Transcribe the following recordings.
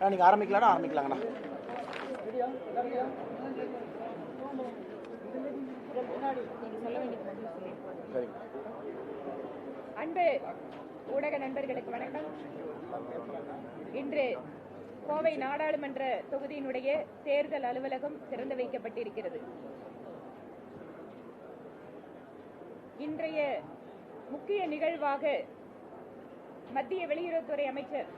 நீங்க ஆரம்பிக்கலாங்கண்ணா. அன்பு ஊடக நண்பர்களுக்கு வணக்கம். இன்று கோவை நாடாளுமன்ற தொகுதியினுடைய தேர்தல் அலுவலகம் திறந்து வைக்கப்பட்டிருக்கிறது. இன்றைய முக்கிய நிகழ்வாக மத்திய வெளியுறவுத்துறை அமைச்சர்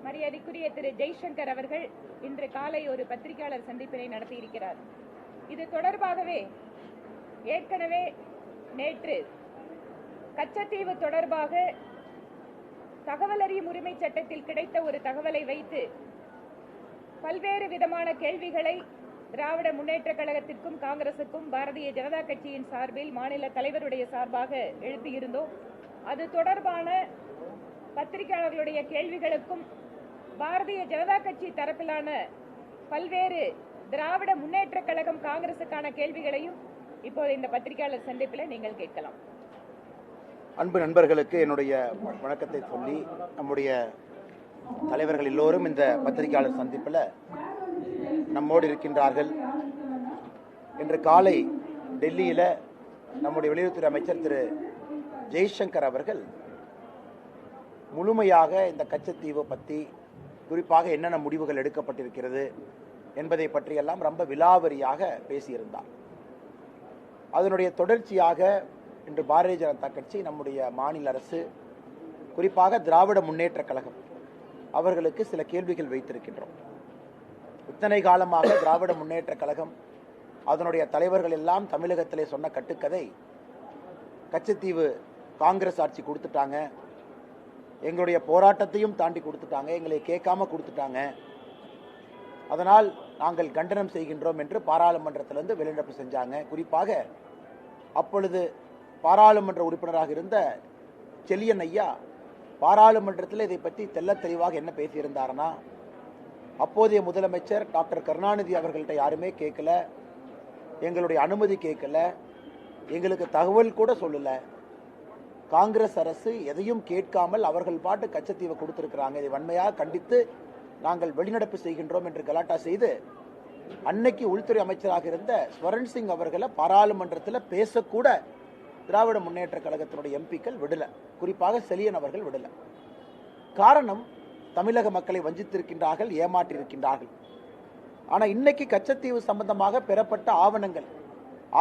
மரியாதைக்குரிய திரு ஜெய்சங்கர் அவர்கள் இன்று காலை ஒரு பத்திரிகையாளர் சந்திப்பினை நடத்தியிருக்கிறார். இது தொடர்பாகவே ஏற்கனவே நேற்று கச்சத்தீவு தொடர்பாக தகவல் அறியும் உரிமை சட்டத்தில் கிடைத்த ஒரு தகவலை வைத்து பல்வேறு விதமான கேள்விகளை திராவிட முன்னேற்ற கழகத்திற்கும் காங்கிரசுக்கும் பாரதிய ஜனதா கட்சியின் சார்பில் மாநில தலைவருடைய சார்பாக எழுப்பியிருந்தோம். அது தொடர்பான பத்திரிகையாளர்களுடைய கேள்விகளுக்கும் பாரதிய ஜனதா கட்சி தரப்பிலான பல்வேறு திராவிட முன்னேற்ற கழகம் காங்கிரசுக்கான கேள்விகளையும் இப்போது இந்த பத்திரிகையாளர் சந்திப்பில் நீங்கள் கேட்கலாம். அன்பு நண்பர்களுக்கு என்னுடைய வணக்கத்தை சொல்லி, நம்முடைய தலைவர்கள் எல்லோரும் இந்த பத்திரிகையாளர் சந்திப்பில் நம்மோடு இருக்கின்றார்கள். இன்று காலை டெல்லியில் நம்முடைய வெளியுறவுத்துறை அமைச்சர் திரு ஜெய்சங்கர் அவர்கள் முழுமையாக இந்த கச்சத்தீவு பற்றி, குறிப்பாக என்னென்ன முடிவுகள் எடுக்கப்பட்டிருக்கிறது என்பதை பற்றியெல்லாம் ரொம்ப விலாவரியாக பேசியிருந்தார். அதனுடைய தொடர்ச்சியாக இன்று பாரதிய ஜனதா கட்சி, நம்முடைய மாநில அரசு, குறிப்பாக திராவிட முன்னேற்ற கழகம் அவர்களுக்கு சில கேள்விகள் வைத்திருக்கின்றோம். இத்தனை காலமாக திராவிட முன்னேற்ற கழகம் அதனுடைய தலைவர்கள் எல்லாம் தமிழகத்திலே சொன்ன கட்டுக்கதை, கச்சத்தீவு காங்கிரஸ் ஆட்சி கொடுத்துட்டாங்க, எங்களுடைய போராட்டத்தையும் தாண்டி கொடுத்துட்டாங்க, எங்களை கேட்காம கொடுத்துட்டாங்க, அதனால் நாங்கள் கண்டனம் செய்கின்றோம் என்று பாராளுமன்றத்திலிருந்து வெளிநடப்பு செஞ்சாங்க. குறிப்பாக அப்பொழுது பாராளுமன்ற உறுப்பினராக இருந்த செல்லியன் ஐயா பாராளுமன்றத்தில் இதை பற்றி தெல்ல தெளிவாக என்ன பேசியிருந்தாருன்னா, அப்போதைய முதலமைச்சர் டாக்டர் கருணாநிதி அவர்கள்ட்ட யாருமே கேட்கல, எங்களுடைய அனுமதி கேட்கல, எங்களுக்கு தகவல் கூட சொல்லல, காங்கிரஸ் அரசு எதையும் கேட்காமல் அவர்கள் பாட்டு கச்சத்தீவை கொடுத்திருக்கிறாங்க, இதை வன்மையாக கண்டித்து நாங்கள் வெளிநடப்பு செய்கின்றோம் என்று கலாட்டா செய்து அன்னைக்கு உள்துறை அமைச்சராக இருந்த ஸ்வரன் சிங் அவர்களை பாராளுமன்றத்தில் பேசக்கூட திராவிட முன்னேற்ற கழகத்தினுடைய எம்பிக்கள் விடல, குறிப்பாக செலியன் அவர்கள் விடல. காரணம், தமிழக மக்களை வஞ்சித்திருக்கின்றார்கள், ஏமாற்றியிருக்கின்றார்கள். ஆனால் இன்னைக்கு கச்சத்தீவு சம்பந்தமாக பெறப்பட்ட ஆவணங்கள்,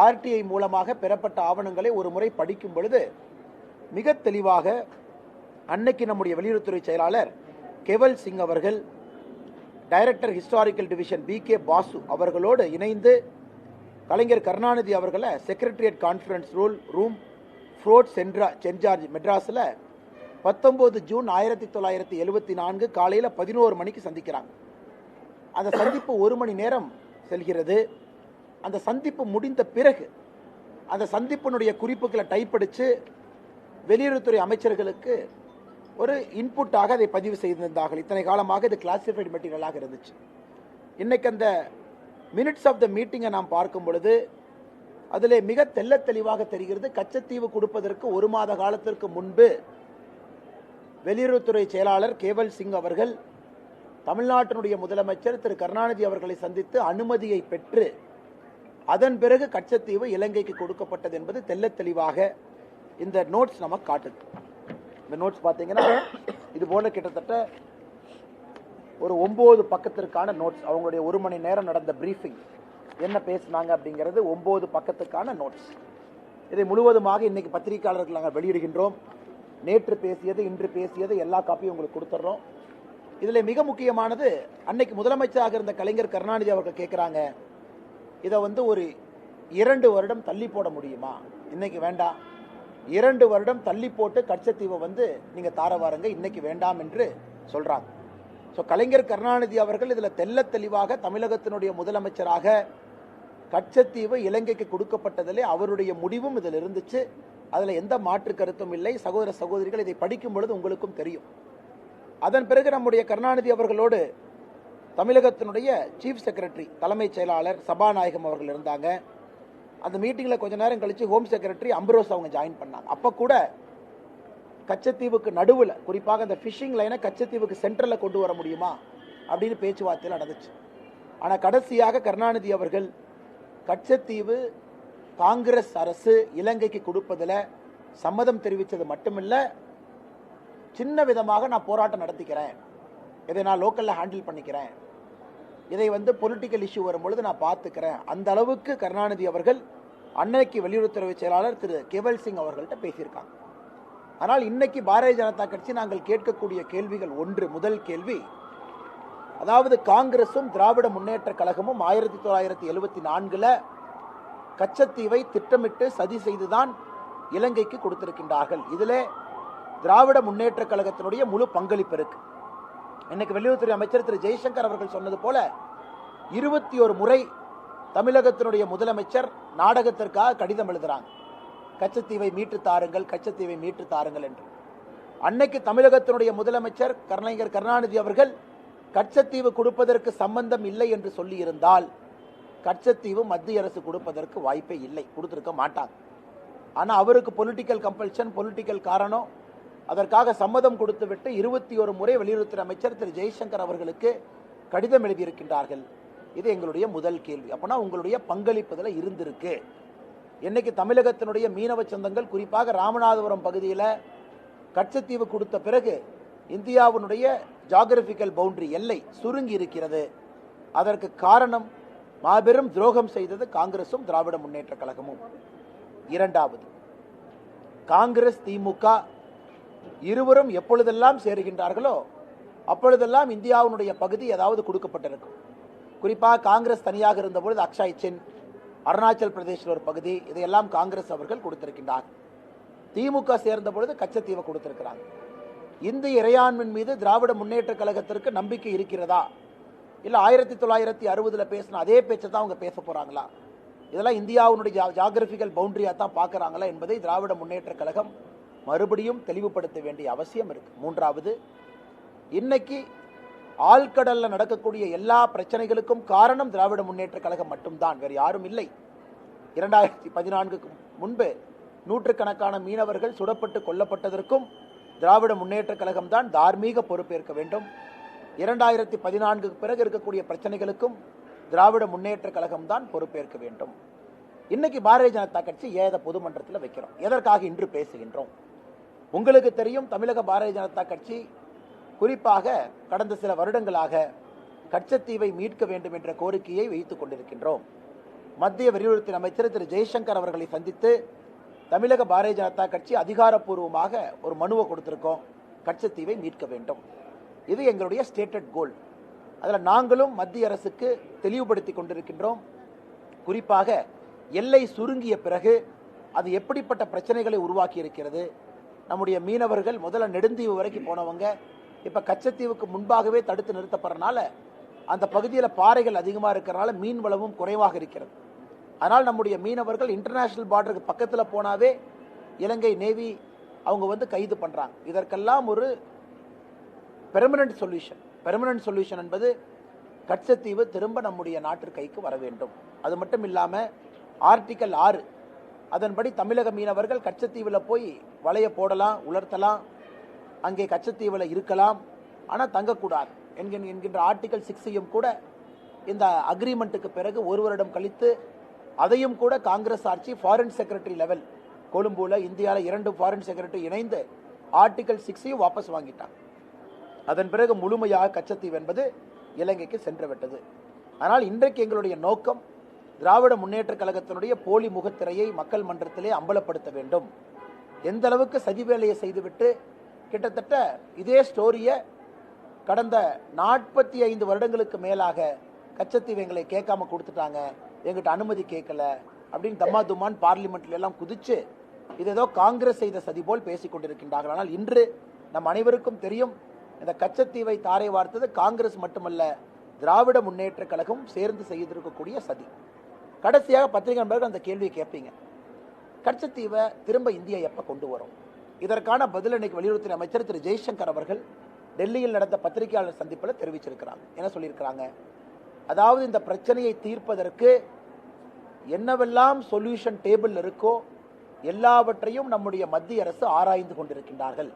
ஆர்டிஐ மூலமாக பெறப்பட்ட ஆவணங்களை ஒரு முறை படிக்கும் பொழுது மிக தெளிவாக அன்னைக்கு நம்முடைய வெளியுறவுத்துறை செயலாளர் கேவல் சிங் அவர்கள், director historical division BK Basu அவர்களோடு இணைந்து கலைஞர் கருணாநிதி அவர்களை secretariat conference room Fort Saint மெட்ராஸில் 19 ஜூன் 1974 காலையில் 11 மணிக்கு சந்திக்கிறாங்க. அந்த சந்திப்பு 1 மணி நேரம் செல்கிறது. அந்த சந்திப்பு முடிந்த பிறகு அந்த சந்திப்பினுடைய குறிப்புகளை டைப் அடித்து வெளியுறவுத்துறை அமைச்சர்களுக்கு ஒரு இன்புட்டாக அதை பதிவு செய்திருந்தார்கள். இத்தனை காலமாக இது கிளாசிஃபைடு மெட்டீரியலாக இருந்துச்சு. இன்னைக்கு அந்த மினிட்ஸ் ஆஃப் த மீட்டிங்கை நாம் பார்க்கும் பொழுது அதில் மிக தெல்ல தெளிவாக தெரிகிறது, கச்சத்தீவு கொடுப்பதற்கு 1 மாத காலத்திற்கு முன்பு வெளியுறவுத்துறை செயலாளர் கேவல் சிங் அவர்கள் தமிழ்நாட்டினுடைய முதலமைச்சர் திரு கருணாநிதி அவர்களை சந்தித்து அனுமதியை பெற்று அதன் பிறகு கச்சத்தீவு இலங்கைக்கு கொடுக்கப்பட்டது என்பது தெல்ல தெளிவாக இந்த நோட்ஸ் நமக்கு காட்டுது. இந்த நோட்ஸ் பார்த்தீங்கன்னா இது போல கிட்டத்தட்ட ஒரு 9 பக்கத்திற்கான நோட்ஸ். அவங்களுடைய 1 மணி நேரம் நடந்த பிரீஃபிங் என்ன பேசினாங்க அப்படிங்கிறது 9 பக்கத்துக்கான நோட்ஸ். இதை முழுவதுமாக இன்னைக்கு பத்திரிகையாளர்கள் நாங்கள் வெளியிடுகின்றோம். நேற்று பேசியது, இன்று பேசியது எல்லா காப்பியும் உங்களுக்கு கொடுத்துட்றோம். இதில் மிக முக்கியமானது, அன்னைக்கு முதலமைச்சராக இருந்த கலைஞர் கருணாநிதி அவர்கள் கேட்குறாங்க, இதை ஒரு 2 வருடம் தள்ளி போட முடியுமா? இன்னைக்கு வேண்டாம், 2 வருடம் தள்ளி போட்டு கச்சத்தீவை நீங்க தார வாருங்க, இன்னைக்கு வேண்டாம் என்று சொல்றாங்க. ஸோ கலைஞர் கருணாநிதி அவர்கள் இதில் தெல்ல தெளிவாக தமிழகத்தினுடைய முதலமைச்சராக கச்சத்தீவு இலங்கைக்கு கொடுக்கப்பட்டதிலே அவருடைய முடிவும் இதில் இருந்துச்சு. அதில் எந்த மாற்று கருத்தும் இல்லை. சகோதர சகோதரிகள், இதை படிக்கும் பொழுது உங்களுக்கும் தெரியும். அதன் பிறகு நம்முடைய கருணாநிதி அவர்களோடு தமிழகத்தினுடைய சீஃப் செக்ரட்டரி, தலைமைச் செயலாளர் சபாநாயகம் அவர்கள் இருந்தாங்க. அந்த மீட்டிங்கில் கொஞ்ச நேரம் கழிச்சு ஹோம் செக்ரட்டரி அம்பரோஸ் அவங்க ஜாயின் பண்ணாங்க. அப்போ கூட கச்சத்தீவுக்கு நடுவில், குறிப்பாக அந்த ஃபிஷிங் லைனை கச்சத்தீவுக்கு சென்ட்ரலில் கொண்டு வர முடியுமா, அப்படின்னு பேச்சுவார்த்தையில் நடந்துச்சு. ஆனால் கடைசியாக கருணாநிதி அவர்கள் கச்சத்தீவு காங்கிரஸ் அரசு இலங்கைக்கு கொடுப்பதில் சம்மதம் தெரிவித்தது மட்டுமில்ல, சின்ன விதமாக நான் போராட்டம் நடத்திக்கிறேன், இதை நான் லோக்கலில் ஹேண்டில் பண்ணிக்கிறேன், இதை பொலிட்டிக்கல் இஷ்யூ வரும்பொழுது நான் பார்த்துக்கிறேன், அந்த அளவுக்கு கருணாநிதி அவர்கள் அன்னைக்கு வெளியுறவுத்துறை செயலாளர் திரு கேவல் சிங் அவர்கள்ட்ட பேசியிருக்காங்க. ஆனால் இன்னைக்கு பாரதிய ஜனதா கட்சி நாங்கள் கேட்கக்கூடிய கேள்விகள் முதல் கேள்வி, அதாவது காங்கிரசும் திராவிட முன்னேற்ற கழகமும் 1974 கச்சத்தீவை திட்டமிட்டு சதி செய்துதான் இலங்கைக்கு கொடுத்திருக்கின்றார்கள். இதிலே திராவிட முன்னேற்ற கழகத்தினுடைய முழு பங்களிப்பு இருக்கு. இன்னைக்கு வெளியுறவுத்துறை அமைச்சர் திரு ஜெய்சங்கர் அவர்கள் சொன்னது போல 21 முறை தமிழகத்தினுடைய முதலமைச்சர் நாடகத்திற்காக கடிதம் எழுதுறாங்க, கச்சத்தீவை மீட்டு தாருங்கள், கச்சத்தீவை மீட்டு தாருங்கள் என்று. அன்னைக்கு தமிழகத்தினுடைய முதலமைச்சர் கலைஞர் கருணாநிதி அவர்கள் கச்சத்தீவு கொடுப்பதற்கு சம்பந்தம் இல்லை என்று சொல்லி இருந்தால் கச்சத்தீவு மத்திய அரசு கொடுப்பதற்கு வாய்ப்பே இல்லை, கொடுத்திருக்க மாட்டாங்க. ஆனால் அவருக்கு பொலிட்டிக்கல் கம்பல்ஷன், பொலிட்டிக்கல் காரணம், அதற்காக சம்மதம் கொடுத்துவிட்டு 21 முறை வெளியுறவுத்துறை அமைச்சர் திரு ஜெய்சங்கர் அவர்களுக்கு கடிதம் எழுதியிருக்கின்றார்கள். இது எங்களுடைய முதல் கேள்வி. அப்பனா உங்களுடைய பங்களிப்புல இருந்திருக்கு. இன்னைக்கு தமிழகத்தினுடைய மீனவ சொந்தங்கள், குறிப்பாக ராமநாதபுரம் பகுதியில் கச்சத்தீவு கொடுத்த பிறகு இந்தியாவினுடைய ஜியோகிராபிக்கல் பவுண்டரி எல்லை சுருங்கி இருக்கிறது. அதற்கு காரணம் மாபெரும் துரோகம் செய்தது காங்கிரசும் திராவிட முன்னேற்ற கழகமும். இரண்டாவது, காங்கிரஸ் திமுக இருவரும் எப்பொழுதெல்லாம் சேருகின்றார்களோ அப்பொழுதெல்லாம் இந்தியாவினுடைய பகுதி ஏதாவது கொடுக்கப்பட்டிருக்கும். குறிப்பாக காங்கிரஸ் தனியாக இருந்தபொழுது அக்ஷய் சின், அருணாச்சல் பிரதேசில் ஒரு பகுதி, இதையெல்லாம் காங்கிரஸ் அவர்கள் கொடுத்திருக்கின்றார். திமுக சேர்ந்த பொழுது கச்சத்தீவை கொடுத்திருக்கிறாங்க. இந்திய இறையாண்மையின் மீது திராவிட முன்னேற்ற கழகத்திற்கு நம்பிக்கை இருக்கிறதா, இல்ல 1960 பேசின அதே பேச்சை தான் அவங்க பேச போறாங்களா, இதெல்லாம் இந்தியாவுடைய ஜியோகிராபிக்கல் பவுண்டரியா தான் பார்க்கறாங்களா என்பதை திராவிட முன்னேற்ற கழகம் மறுபடியும் தெளிவுபடுத்த வேண்டிய அவசியம் இருக்கு. மூன்றாவது, இன்னைக்கு ஆழ்கடல்ல நடக்கக்கூடிய எல்லா பிரச்சனைகளுக்கும் காரணம் திராவிட முன்னேற்ற கழகம் மட்டும்தான், வேறு யாரும் இல்லை. 2014 முன்பு நூற்றுக்கணக்கான மீனவர்கள் சுடப்பட்டு கொல்லப்பட்டதற்கும் திராவிட முன்னேற்ற கழகம் தான் தார்மீக பொறுப்பேற்க வேண்டும். 2014 பிறகு இருக்கக்கூடிய பிரச்சனைகளுக்கும் திராவிட முன்னேற்ற கழகம் தான் பொறுப்பேற்க வேண்டும். இன்னைக்கு பாரதிய ஜனதா கட்சி ஏத பொதுமன்றத்தில் வைக்கிறோம். எதற்காக இன்று பேசுகின்றோம்? உங்களுக்கு தெரியும், தமிழக பாரதிய ஜனதா கட்சி குறிப்பாக கடந்த சில வருடங்களாக கச்சத்தீவை மீட்க வேண்டும் என்ற கோரிக்கையை வைத்துக் கொண்டிருக்கின்றோம். மத்திய வெளியுறவுத்துறை அமைச்சர் திரு ஜெய்சங்கர் அவர்களை சந்தித்து தமிழக பாரதிய ஜனதா கட்சி அதிகாரப்பூர்வமாக ஒரு மனுவை கொடுத்திருக்கோம், கச்சத்தீவை மீட்க வேண்டும். இது எங்களுடைய ஸ்டேட்டட் கோல். அதில் நாங்களும் மத்திய அரசுக்கு தெளிவுபடுத்தி கொண்டிருக்கின்றோம். குறிப்பாக எல்லை சுருங்கிய பிறகு அது எப்படிப்பட்ட பிரச்சனைகளை உருவாக்கி இருக்கிறது. நம்முடைய மீனவர்கள் முதல்ல நெடுந்தீவு வரைக்கும் போனவங்க இப்ப கச்சத்தீவுக்கு முன்பாகவே தடுத்து நிறுத்தப்படுறதுனால அந்த பகுதியில் பாறைகள் அதிகமாக இருக்கிறனால மீன் வளமும் குறைவாக இருக்கிறது. அதனால் நம்முடைய மீனவர்கள் இன்டர்நேஷனல் பார்டருக்கு பக்கத்தில் போனாவே இலங்கை நேவி அவங்க கைது பண்றாங்க. இதற்கெல்லாம் ஒரு பெர்மனன்ட் சொல்யூஷன் என்பது கச்சத்தீவு திரும்ப நம்முடைய நாட்டு கைக்கு வர வேண்டும். அது மட்டும் இல்லாம ஆர்டிகல் 6 அதன்படி தமிழக மீனவர்கள் கச்சத்தீவில் போய் வலைய போடலாம், உலர்த்தலாம், அங்கே கச்சத்தீவில் இருக்கலாம், ஆனால் தங்கக்கூடாது என்கின்ற ஆர்டிகல் 6 கூட இந்த அக்ரிமெண்ட்டுக்கு பிறகு ஒரு வருடம் கழித்து அதையும் கூட காங்கிரஸ் ஆட்சி ஃபாரின் செக்ரட்டரி லெவல் கொழும்புல இந்தியாவில் 2 ஃபாரின் செக்ரட்டரி இணைந்து ஆர்டிகல் 6 வாபஸ் வாங்கிட்டாங்க. அதன் பிறகு முழுமையாக கச்சத்தீவு என்பது இலங்கைக்கு சென்று விட்டது. ஆனால் இன்றைக்கு எங்களுடைய நோக்கம் திராவிட முன்னேற்ற கழகத்தினுடைய போலி முகத்திரையை மக்கள் மன்றத்திலே அம்பலப்படுத்த வேண்டும். எந்த அளவுக்கு சதி வேலையை செய்துவிட்டு கிட்டத்தட்ட இதே ஸ்டோரியை கடந்த 45 வருடங்களுக்கு மேலாக கச்சத்தீவு எங்களை கேட்காம கொடுத்துட்டாங்க, எங்கிட்ட அனுமதி கேட்கல அப்படின்னு தம்மா துமான் பார்லிமெண்ட்ல எல்லாம் குதிச்சு இது ஏதோ காங்கிரஸ் செய்த சதி போல் பேசிக் கொண்டிருக்கின்றார்கள். ஆனால் இன்று நம் அனைவருக்கும் தெரியும், இந்த கச்சத்தீவை தாரை வார்த்தது காங்கிரஸ் மட்டுமல்ல, திராவிட முன்னேற்ற கழகம் சேர்ந்து செய்திருக்கக்கூடிய சதி. கடைசியாக பத்திரிகை நண்பர்கள் அந்த கேள்வியை கேட்பீங்க, கச்சத்தீவை திரும்ப இந்தியா எப்ப கொண்டு வரும்? இதற்கான பதில் இன்னைக்கு வெளியுறவுத்துறை அமைச்சர் திரு ஜெய்சங்கர் அவர்கள் டெல்லியில் நடந்த பத்திரிகையாளர் சந்திப்பில் தெரிவிச்சிருக்கிறாங்க. என்ன சொல்லியிருக்கிறாங்க? அதாவது இந்த பிரச்சனையை தீர்ப்பதற்கு என்னவெல்லாம் சொல்யூஷன் டேபிள் இருக்கோ எல்லாவற்றையும் நம்முடைய மத்திய அரசு ஆராய்ந்து கொண்டிருக்கின்றார்கள்.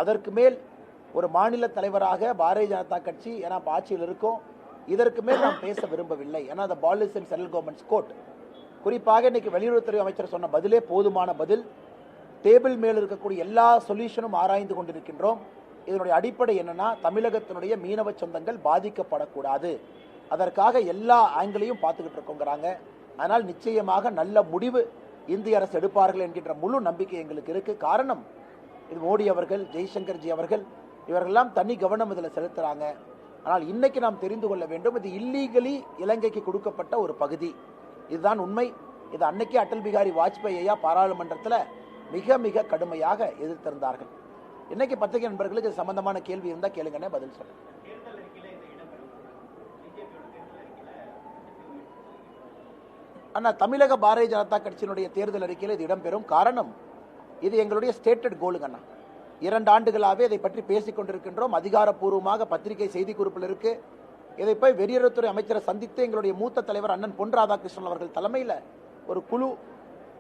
அதற்கு மேல் ஒரு மாநில தலைவராக பாரதிய ஜனதா கட்சி ஏன்னா ஆட்சியில் இருக்கும், இதற்கு மேல் நாம் பேச விரும்பவில்லை. ஏன்னா அந்த policy and central governments court குறிப்பாக இன்னைக்கு வெளியுறவுத்துறை அமைச்சர் சொன்ன பதிலே போதுமான பதில். டேபிள் மேல் இருக்கக்கூடிய எல்லா சொல்யூஷனும் ஆராய்ந்து கொண்டிருக்கின்றோம். இதனுடைய அடிப்படை என்னன்னா, தமிழகத்தினுடைய மீனவ சொந்தங்கள் பாதிக்கப்படக்கூடாது, அதற்காக எல்லா ஆங்கிளையும் பார்த்துக்கிட்டு இருக்கோங்கிறாங்க. ஆனால் நிச்சயமாக நல்ல முடிவு இந்திய அரசு எடுப்பார்கள் என்கின்ற முழு நம்பிக்கை எங்களுக்கு இருக்கு. காரணம், இது மோடி அவர்கள், ஜெய்சங்கர்ஜி அவர்கள் இவர்களெல்லாம் தனி கவனம் இதில் செலுத்துறாங்க. ஆனால் இன்னைக்கு நாம் தெரிந்து கொள்ள வேண்டும், இது இல்லீகலி இலங்கைக்கு கொடுக்கப்பட்ட ஒரு பகுதி. இதுதான் உண்மை. இது அன்னைக்கே அடல் பிகாரி வாஜ்பாய் ஐயா பாராளுமன்றத்தில் மிக மிக கடுமையாக எதிர்த்திருந்தார்கள். இன்னைக்கு பத்திரிகை நண்பர்களுக்கு இது சம்பந்தமான கேள்வி இருந்தா கேளுங்கன்னே பதில் சொல்றேன். ஆனா தமிழக பாரதிய ஜனதா கட்சியினுடைய தேர்தல் அறிக்கையில் இது இடம்பெறும். காரணம், இது எங்களுடைய ஸ்டேட்டட் கோலுங்கண்ணா. 2 ஆண்டுகளாகவே இதை பற்றி பேசிக் கொண்டிருக்கின்றோம். அதிகாரப்பூர்வமாக பத்திரிகை செய்தி குறிப்பில் இருக்கு. இதை போய் வெளியுறவுத்துறை அமைச்சரை சந்தித்து எங்களுடைய மூத்த தலைவர் அண்ணன் பொன் ராதாகிருஷ்ணன் அவர்கள் தலைமையில் ஒரு குழு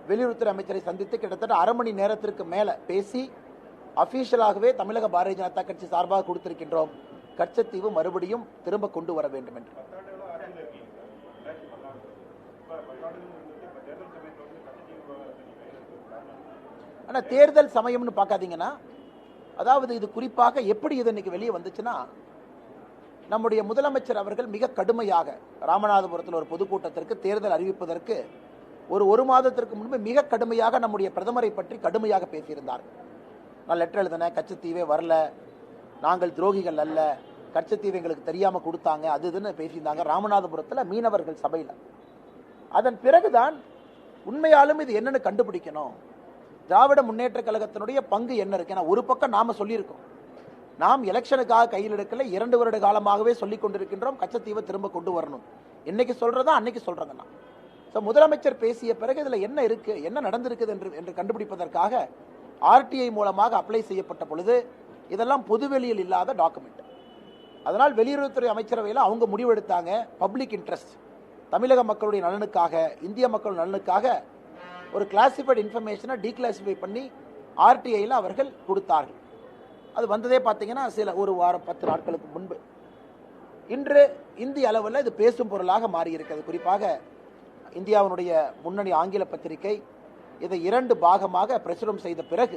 வெளியுறவுத்துறை அமைச்சரை சந்தித்து கிட்டத்தட்ட அரை மணி நேரத்திற்கு மேல பேசி அபிஷியலாகவே தமிழக பாரதிய ஜனதா கட்சி சார்பாக கொடுத்திருக்கின்றோம், கச்சத்தீவு மறுபடியும் திரும்ப கொண்டு வர வேண்டும் என்று. ஆனா தேர்தல் சமயம்னு பார்க்காதீங்கன்னா, அதாவது இது குறிப்பாக எப்படி இது இன்னைக்கு வெளியே வந்துச்சுன்னா, நம்முடைய முதலமைச்சர் அவர்கள் மிக கடுமையாக ராமநாதபுரத்தில் ஒரு பொதுக்கூட்டத்திற்கு தேர்தல் அறிவிப்பதற்கு ஒரு மாதத்திற்கு முன்பு மிக கடுமையாக நம்முடைய பிரதமரை பற்றி கடுமையாக பேசியிருந்தார். நான் லெட்டர் எழுதினேன், கச்சத்தீவே வரல, நாங்கள் துரோகிகள் அல்ல, கச்சத்தீவு எங்களுக்கு தெரியாம கொடுத்தாங்க, அது இதுன்னு பேசியிருந்தாங்க ராமநாதபுரத்தில் மீனவர்கள் சபையில். அதன் பிறகுதான் உண்மையாலும் இது என்னன்னு கண்டுபிடிக்கணும், திராவிட முன்னேற்ற கழகத்தினுடைய பங்கு என்ன இருக்கு. ஏன்னா ஒரு பக்கம் நாம சொல்லியிருக்கோம், நாம் எலெக்ஷனுக்காக கையில் எடுக்கல, 2 வருட காலமாகவே சொல்லிக் கொண்டிருக்கின்றோம் கச்சத்தீவை திரும்ப கொண்டு வரணும். இன்னைக்கு சொல்றதா அன்னைக்கு சொல்றாங்கண்ணா. முதலமைச்சர் பேசிய பிறகு இதுல என்ன இருக்கு, என்ன நடந்திருக்குது என்று கண்டுபிடிப்பதற்காக ஆர்டிஐ மூலமாக அப்ளை செய்யப்பட்ட பொழுது இதெல்லாம் பொதுவெளியில் இல்லாத டாக்குமெண்ட். அதனால் வெளியுறவுத்துறை அமைச்சரவையில் அவங்க முடிவெடுத்தாங்க, பப்ளிக் இன்ட்ரெஸ்ட், தமிழக மக்களுடைய நலனுக்காக, இந்திய மக்கள் நலனுக்காக ஒரு கிளாசிஃபைடு இன்ஃபர்மேஷனை டீக்ளாசிஃபை பண்ணி ஆர்டிஐயில் அவர்கள் கொடுத்தார்கள். அது வந்ததே பார்த்தீங்கன்னா ஒரு வாரம் 10 நாட்களுக்கு முன்பு. இன்று இந்திய அளவில் இது பேசும் பொருளாக மாறி இருக்கிறது. குறிப்பாக இந்தியாவினுடைய முன்னணி ஆங்கில பத்திரிகை இதை 2 பாகமாக பிரசுரம் செய்த பிறகு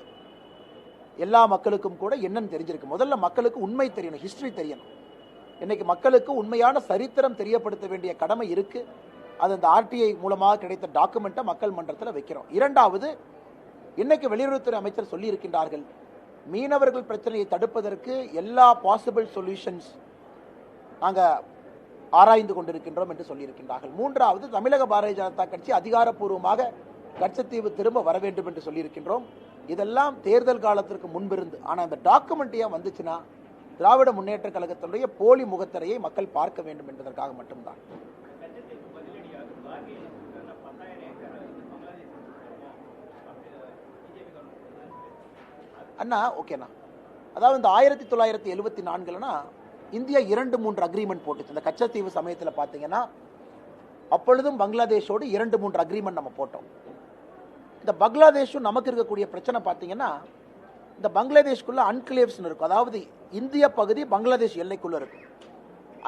எல்லா மக்களுக்கும் கூட என்னன்னு தெரிஞ்சிருக்கு. முதல்ல மக்களுக்கு உண்மை தெரியணும், ஹிஸ்டரி தெரியணும். இன்னைக்கு மக்களுக்கு உண்மையான சரித்திரம் தெரியப்படுத்த வேண்டிய கடமை இருக்கு. அது அந்த ஆர்டிஐ மூலமாக கிடைத்த டாக்குமெண்ட்டை மக்கள் மன்றத்தில் வைக்கிறோம். 2வது, இன்னைக்கு வெளியுறவுத்துறை அமைச்சர் சொல்லி இருக்கின்றார்கள், மீனவர்கள் பிரச்சனையை தடுப்பதற்கு எல்லா பாசிபிள் சொல்யூஷன்ஸ் நாங்கள் ஆராய்ந்து கொண்டிருக்கின்றோம் என்று சொல்லியிருக்கின்றார்கள். 3வது, தமிழக பாரதிய ஜனதா கட்சி அதிகாரப்பூர்வமாக கச்சத்தீவு திரும்ப வர வேண்டும் என்று சொல்லியிருக்கின்றோம். இதெல்லாம் தேர்தல் காலத்திற்கு முன்பிருந்து. ஆனால் இந்த டாக்குமெண்ட் ஏன் வந்துச்சுன்னா, திராவிட முன்னேற்ற கழகத்தினுடைய போலி முகத்திரையை மக்கள் பார்க்க வேண்டும் என்பதற்காக மட்டும்தான். அண்ணா ஓகேண்ணா, அதாவது இந்த 1974 இந்தியா 2-3 அக்ரிமெண்ட் போட்டுச்சு. இந்த கச்சத்தீவு சமயத்தில் பார்த்தீங்கன்னா அப்பொழுதும் பங்களாதேஷோடு 2-3 அக்ரிமெண்ட் நம்ம போட்டோம். இந்த பங்களாதேஷும் நமக்கு இருக்கக்கூடிய பிரச்சனை பார்த்தீங்கன்னா, இந்த பங்களாதேஷ்குள்ள அன்கிளேவ்ஸ் இருக்கும், அதாவது இந்திய பகுதி பங்களாதேஷ் எல்லைக்குள்ள இருக்கும்.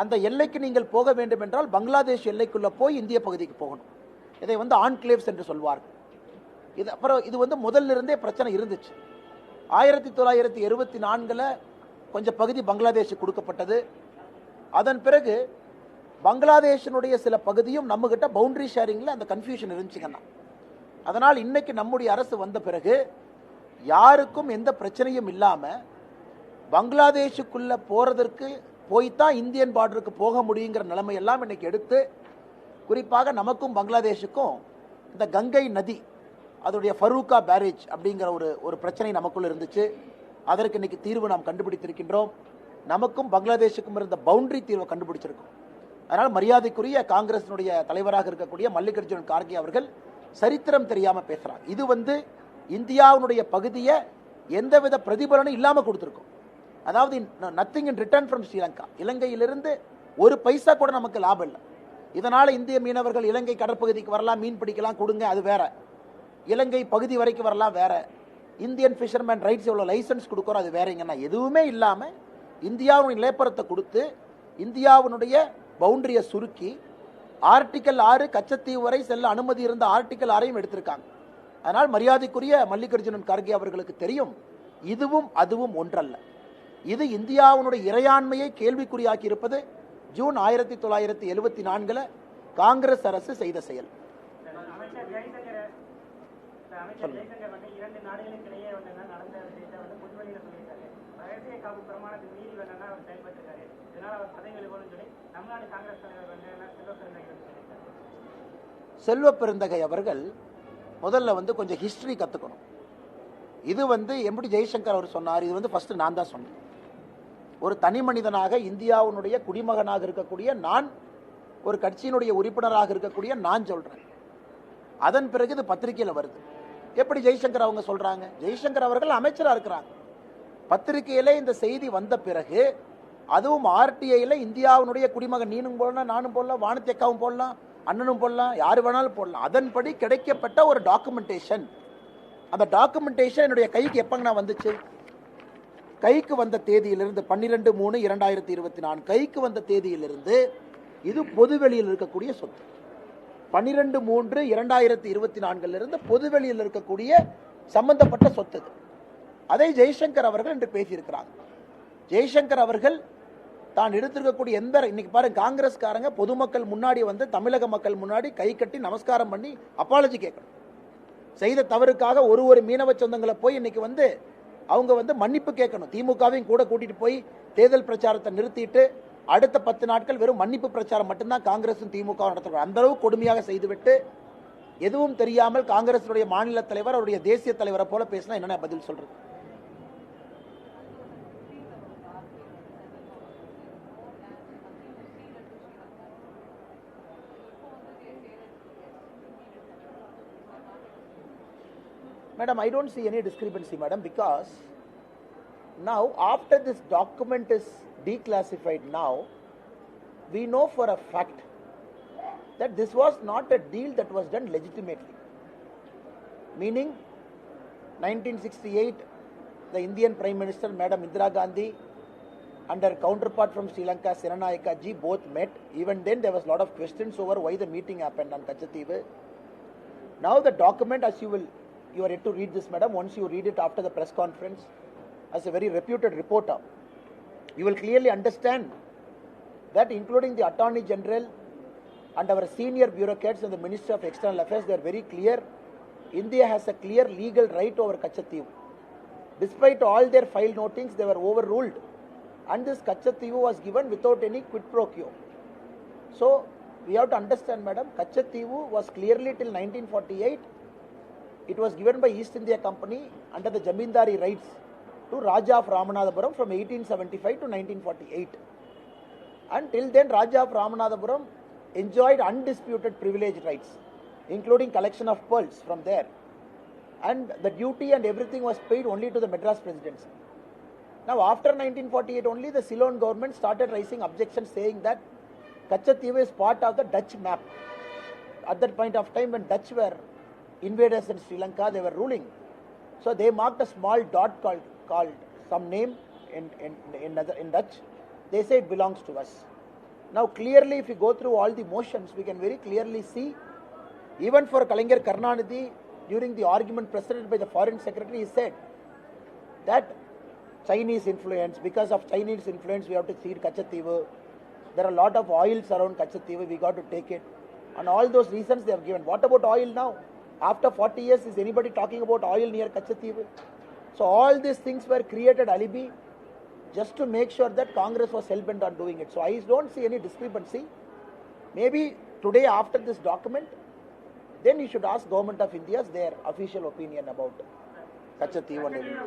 அந்த எல்லைக்கு நீங்கள் போக வேண்டும் என்றால் பங்களாதேஷ் எல்லைக்குள்ள போய் இந்திய பகுதிக்கு போகணும். இதை ஆன்கிளேவ்ஸ் என்று சொல்வார்கள். இது அப்புறம் இது முதலிருந்தே பிரச்சனை இருந்துச்சு. 1974 கொஞ்சம் பகுதி பங்களாதேஷுக்கு கொடுக்கப்பட்டது. அதன் பிறகு பங்களாதேஷனுடைய சில பகுதியும் நம்ம கிட்ட பவுண்டரி ஷேரிங்ல அந்த கன்ஃபியூஷன் இருந்துச்சுங்கன்னா, அதனால் இன்னைக்கு நம்முடைய அரசு வந்த பிறகு யாருக்கும் எந்த பிரச்சனையும் இல்லாம பங்களாதேஷுக்குள்ள போறதற்கு போய்தான் இந்தியன் பார்டருக்கு போக முடியுங்கிற நிலைமை எல்லாம் இன்னைக்கு எடுத்து, குறிப்பாக நமக்கும் பங்களாதேஷுக்கும் இந்த கங்கை நதி அதோடைய ஃபரூக்கா பேரேஜ் அப்படிங்கிற ஒரு பிரச்சனை நமக்குள்ள இருந்துச்சு. அதற்கு இன்னைக்கு தீர்வு நாம் கண்டுபிடித்திருக்கின்றோம். நமக்கும் பங்களாதேஷுக்கும் இருந்த பவுண்டரி தீர்வை கண்டுபிடிச்சிருக்கோம். அதனால் மரியாதைக்குரிய காங்கிரசினுடைய தலைவராக இருக்கக்கூடிய மல்லிகார்ஜுன் கார்கே அவர்கள் சரித்திரம் தெரியாம பேசுறாங்க. இது இந்தியாவுடைய பகுதியை எந்தவித பிரதிபலனும் இல்லாம கொடுத்திருக்கோம். அதாவது nothing in return from Sri Lanka, இலங்கையிலிருந்து ஒரு பைசா கூட நமக்கு லாபம் இல்லை. இதனால இந்திய மீனவர்கள் இலங்கை கடற்பகுதிக்கு வரலாம், மீன் பிடிக்கலாம், கொடுங்க, அது வேற. இலங்கை பகுதி வரைக்கும் வரலாம், வேற. இந்தியன் ஃபிஷர்மேன் ரைட்ஸ் எவ்வளோ லைசன்ஸ் கொடுக்குறோம், அது வேறங்கன்னா எதுவுமே இல்லாமல் இந்தியாவுடைய நிலப்பரத்தை கொடுத்து இந்தியாவினுடைய பவுண்டரியை சுருக்கி ஆர்டிக்கல் 6 கச்சத்தீவு வரை செல்ல அனுமதி இருந்த ஆர்டிக்கல் 6ஐயும் எடுத்திருக்காங்க. அதனால் மரியாதைக்குரிய மல்லிகார்ஜுனன் கார்கே அவர்களுக்கு தெரியும், இதுவும் அதுவும் ஒன்றல்ல. இது இந்தியாவுடைய இறையாண்மையை கேள்விக்குறியாக்கி இருப்பது ஜூன் 1974 காங்கிரஸ் அரசு செய்த செயல். செல்வ பெருந்தகை அவர்கள் முதல்ல கொஞ்சம் ஹிஸ்டரி கத்துக்கணும். இது எப்படி ஜெய்சங்கர் அவர் சொன்னார், இது ஃபர்ஸ்ட் நான் தான் சொன்னேன். ஒரு தனி மனிதனாக இந்தியாவுடைய குடிமகனாக இருக்கக்கூடிய நான், ஒரு கட்சியினுடைய உறுப்பினராக இருக்கக்கூடிய நான் சொல்றேன். அதன் பிறகு இது பத்திரிகையில் வருது. எப்படி ஜெய்சங்கர் அவங்க சொல்றாங்க? ஜெய்சங்கர் அவர்கள் அமைச்சராக இருக்கிறாங்க. பத்திரிகையில இந்த செய்தி வந்த பிறகு, அதுவும் ஆர்டிஐல இந்தியாவுடைய குடிமகன், நீனும் போடலாம், நானும் போடலாம், வானத்தேக்காவும் போடலாம், அண்ணனும் போடலாம், யாரு வேணாலும் போடலாம், அதன்படி கிடைக்கப்பட்ட ஒரு டாக்குமெண்டேஷன். அந்த டாக்குமெண்டேஷன் என்னுடைய கைக்கு எப்பங்கண்ணா வந்துச்சு? கைக்கு வந்த தேதியிலிருந்து 12/3/2024 கைக்கு வந்த தேதியிலிருந்து இது பொதுவெளியில் இருக்கக்கூடிய சொத்து. 12/3/2024 பொதுவெளியில் இருக்கக்கூடிய சம்பந்தப்பட்ட சொத்து. அதை ஜெய்சங்கர் அவர்கள் என்று பேசியிருக்கிறாங்க. ஜெய்சங்கர் அவர்கள் தான் எடுத்திருக்கக்கூடிய இன்னைக்கு பாருங்க, காங்கிரஸ்காரங்க பொதுமக்கள் முன்னாடி தமிழக மக்கள் முன்னாடி கை கட்டி நமஸ்காரம் பண்ணி அப்பாலஜி கேட்கணும். செய்த தவறுக்காக ஒரு மீனவ சொந்தங்களை போய் இன்னைக்கு அவங்க மன்னிப்பு கேட்கணும். திமுகவையும் கூட கூட்டிட்டு போய் தேர்தல் பிரச்சாரத்தை நிறுத்திட்டு அடுத்த 10 நாட்கள் வெறும் மன்னிப்பு பிரச்சாரம் மட்டும்தான் காங்கிரசும் திமுக நடத்துறாங்க. அந்த அளவு கொடுமையாக செய்துவிட்டு எதுவும் தெரியாமல் காங்கிரசுடைய மாநில தலைவர் அவருடைய தேசிய தலைவரை போல பேசினா என்ன பதில் சொல்றது? Madam, I don't see any discrepancy, madam, because now after this document is declassified now, we know for a fact that this was not a deal that was done legitimately. Meaning, 1968, the Indian Prime Minister, Madam Indira Gandhi, and her counterpart from Sri Lanka, Siranayaka ji, both met. Even then, there was a lot of questions over why the meeting happened on Katchatheevu. Now the document, as you are yet to read this, madam. Once you read it after the press conference, as a very reputed reporter, you will clearly understand that, including the Attorney General and our senior bureaucrats and the Ministry of External Affairs, they are very clear. India has a clear legal right over Katchatheevu. Despite all their file notings, they were overruled, and this Katchatheevu was given without any quid pro quo. So we have to understand, madam, Katchatheevu was clearly till 1948. It was given by East India Company under the Jamindari rights to Raja of Ramanathapuram from 1875 to 1948. Until then, Raja of Ramanathapuram enjoyed undisputed privileged rights, including collection of pearls from there. And the duty and everything was paid only to the Madras Presidency. Now, after 1948 only, the Ceylon government started raising objections saying that Katchatheevu is part of the Dutch map. At that point of time, when Dutch were invaders in Sri Lanka, they were ruling. So they marked a small dot called some name in Dutch. They say it belongs to us. Now clearly, if we go through all the motions, we can very clearly see, even for Kalaignar Karunanidhi, during the argument presented by the Foreign Secretary, he said that Chinese influence, because of Chinese influence, we have to cede Katchatheevu. There are a lot of oils around Katchatheevu, we got to take it. And all those reasons they have given. What about oil now? After 40 years, is anybody talking about oil near Katchatheevu? So all these things were created alibi just to make sure that Congress was hell-bent on doing it. So I don't see any discrepancy. Maybe today after this document, then you should ask Government of India's their official opinion about Katchatheevu and everything.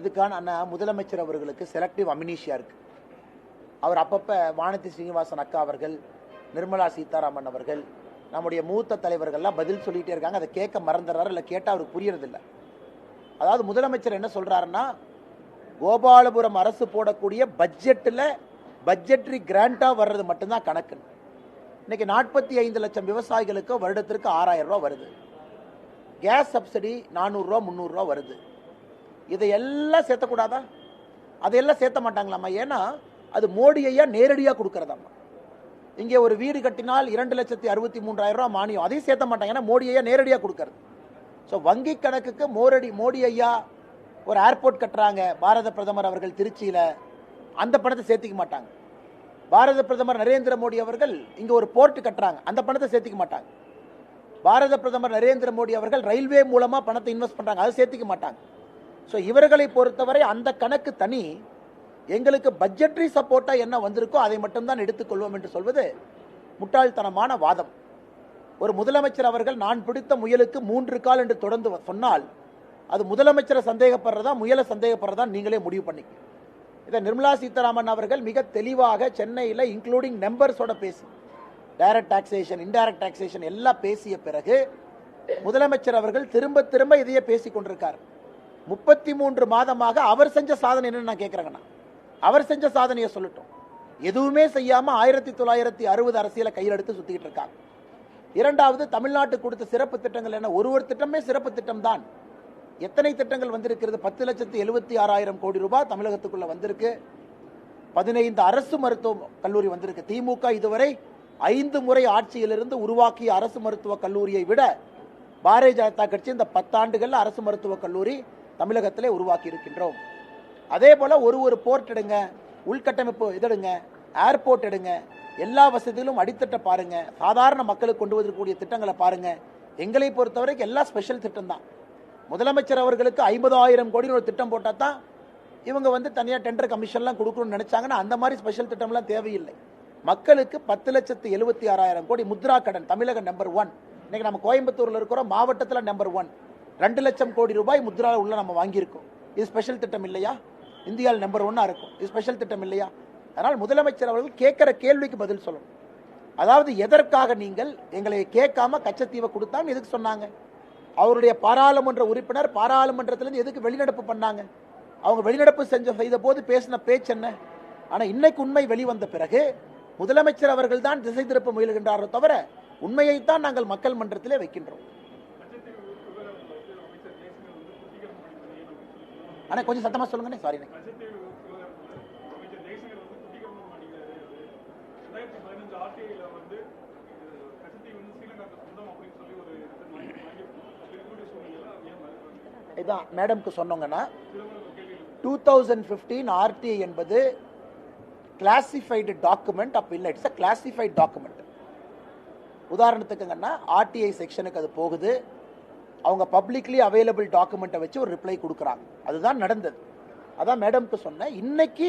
இதுக்கான முதலமைச்சர் அவர்களுக்கு selective amnesia இருக்கு. அவர் அப்பப்ப வானதி ஸ்ரீனிவாசன் அக்கா அவர்கள், நிர்மலா சீதாராமன் அவர்கள், நம்முடைய மூத்த தலைவர்கள்லாம் பதில் சொல்லிட்டே இருக்காங்க. அதை கேட்க மறந்துடுறாரு, இல்லை கேட்டால் அவருக்கு புரியறதில்லை. அதாவது முதலமைச்சர் என்ன சொல்றாருன்னா, கோபாலபுரம் அரசு போடக்கூடிய பட்ஜெட்டில் பட்ஜெட்டரி கிராண்டாக வர்றது மட்டும்தான் கணக்கு. இன்னைக்கு 45 லட்சம் விவசாயிகளுக்கு வருடத்திற்கு 6000 ரூபா வருது. கேஸ் சப்சிடி 400 ரூபா 300 ரூபா வருது. இதையெல்லாம் சேர்த்தக்கூடாதா? அதையெல்லாம் சேர்த்த மாட்டாங்களாம்மா? ஏன்னா அது மோடி ஐயா நேரடியாக கொடுக்கறதாம்மா. இங்கே ஒரு வீடு கட்டினால் 2,63,000 ரூபா மானியம், அதையும் சேர்த்த மாட்டாங்க. ஏன்னா மோடி ஐயா நேரடியாக கொடுக்கறது. ஸோ வங்கி கணக்குக்கு மோடி ஐயா ஒரு ஏர்போர்ட் கட்டுறாங்க பாரத பிரதமர் அவர்கள் திருச்சியில், அந்த பணத்தை சேர்த்திக்க மாட்டாங்க. பாரத பிரதமர் நரேந்திர மோடி அவர்கள் இங்கே ஒரு போர்ட் கட்டுறாங்க, அந்த பணத்தை சேர்த்திக்க மாட்டாங்க. பாரத பிரதமர் நரேந்திர மோடி அவர்கள் ரயில்வே மூலமாக பணத்தை இன்வெஸ்ட் பண்ணுறாங்க, அதை சேர்த்திக்க மாட்டாங்க. ஸோ இவர்களை பொறுத்தவரை அந்த கணக்கு தனி. எங்களுக்கு பட்ஜெட்டரி சப்போர்ட்டாக என்ன வந்திருக்கோ அதை மட்டும்தான் எடுத்துக்கொள்வோம் என்று சொல்வது முட்டாள்தனமான வாதம். ஒரு முதலமைச்சர் அவர்கள் நான் பிடித்த முயலுக்கு 3 கால் என்று தொடர்ந்து சொன்னால் அது முதலமைச்சரை சந்தேகப்படுறதா முயலை சந்தேகப்படுறதா நீங்களே முடிவு பண்ணிக்க. இதை நிர்மலா சீதாராமன் அவர்கள் மிக தெளிவாக சென்னையில் இன்க்ளூடிங் நம்பர்ஸோட பேசி டைரக்ட் டாக்ஸேஷன் இன்டைரக்ட் டாக்ஸேஷன் எல்லாம் பேசிய பிறகு முதலமைச்சர் அவர்கள் திரும்ப திரும்ப இதையே பேசி கொண்டிருக்கார். 33 மாதமாக அவர் செஞ்ச சாதனை என்னன்னு நான் கேட்கிறேங்கண்ணா. அவர் செஞ்ச சாதனையை சொல்லட்டும். எதுவுமே செய்யாம 1960 அரசியலை கையில் எடுத்து சுத்திக்கிட்டு இருக்காங்க. இரண்டாவது, தமிழ்நாட்டுக்கு கொடுத்த சிறப்பு திட்டங்கள் என்ன? ஒரு திட்டமே சிறப்பு திட்டம் தான். எத்தனை திட்டங்கள் வந்திருக்கிறது? 10,76,000 கோடி ரூபாய் தமிழகத்துக்குள்ள வந்திருக்கு. 15 அரசு மருத்துவ கல்லூரி வந்திருக்கு. திமுக இதுவரை 5 முறை ஆட்சியிலிருந்து உருவாக்கிய அரசு மருத்துவக் கல்லூரியை விட பாரதிய ஜனதா கட்சி இந்த 10 ஆண்டுகள் அரசு மருத்துவக் கல்லூரி தமிழகத்திலே உருவாக்கி இருக்கின்றோம். அதே போல ஒரு போர்ட் எடுங்க, உள்கட்டமைப்பு எடுங்க, ஏர்போர்ட் எடுங்க, எல்லா வசதிகளும் அடித்தட்ட பாருங்க, சாதாரண மக்களுக்கு கொண்டு வரக்கூடிய திட்டங்களை பாருங்க. எங்களை பொறுத்தவரைக்கும் எல்லாம் ஸ்பெஷல் திட்டம் தான். முதலமைச்சர் அவர்களுக்கு 50,000 கோடி ஒரு திட்டம் போட்டா தான் இவங்க தனியாக டெண்டர் கமிஷன்லாம் கொடுக்கணும்னு நினைச்சாங்கன்னா அந்த மாதிரி ஸ்பெஷல் திட்டம்லாம் தேவையில்லை. மக்களுக்கு 10,76,000 கோடி முத்ரா கடன் தமிழக நம்பர் 1. இன்னைக்கு நம்ம கோயம்புத்தூர்ல இருக்கிறோம், மாவட்டத்தில் நம்பர் 1. 2 லட்சம் கோடி ரூபாய் முத்ரா உள்ள நம்ம வாங்கியிருக்கோம். இது ஸ்பெஷல் திட்டம் இல்லையா? இந்தியாவில் நம்பர் 1 இருக்கும். இது ஸ்பெஷல் திட்டம் இல்லையா? அதனால் முதலமைச்சர் அவர்கள் கேட்கிற கேள்விக்கு பதில் சொல்லணும். அதாவது எதற்காக நீங்கள் எங்களை கேட்காம கச்சத்தீவை கொடுத்தாங்க எதுக்கு சொன்னாங்க? அவருடைய பாராளுமன்ற உறுப்பினர் பாராளுமன்றத்திலிருந்து எதுக்கு வெளிநடப்பு பண்ணாங்க? அவங்க வெளிநடப்பு செய்த போது பேசின பேச்சு என்ன? ஆனா இன்னைக்கு உண்மை வெளிவந்த பிறகு முதலமைச்சர் அவர்கள் தான் திசை திருப்ப முயல்கின்றாரோ தவிர உண்மையைத்தான் நாங்கள் மக்கள் மன்றத்திலே வைக்கின்றோம். ஆனா கொஞ்சம் சத்தமா சொல்லுங்க. சாரி. இதான் மேடம்க்கு சொன்னோங்கன்னா 2015 ஆர்டிஐ என்பது கிளாசிஃபைடு டாக்குமெண்ட். அப்ப இல்லை, இட்ஸ் அ கிளாசிஃபைடு டாக்குமெண்ட். உதாரணத்துக்குங்கன்னா ஆர்டிஐ செக்ஷனுக்கு அது போகுது, அவங்க பப்ளிக்லி அவைலபிள் டாக்குமெண்ட்டை வச்சு ஒரு ரிப்ளை கொடுக்குறாங்க. அதுதான் நடந்தது. அதான் மேடம்க்கு சொன்னேன். இன்னைக்கு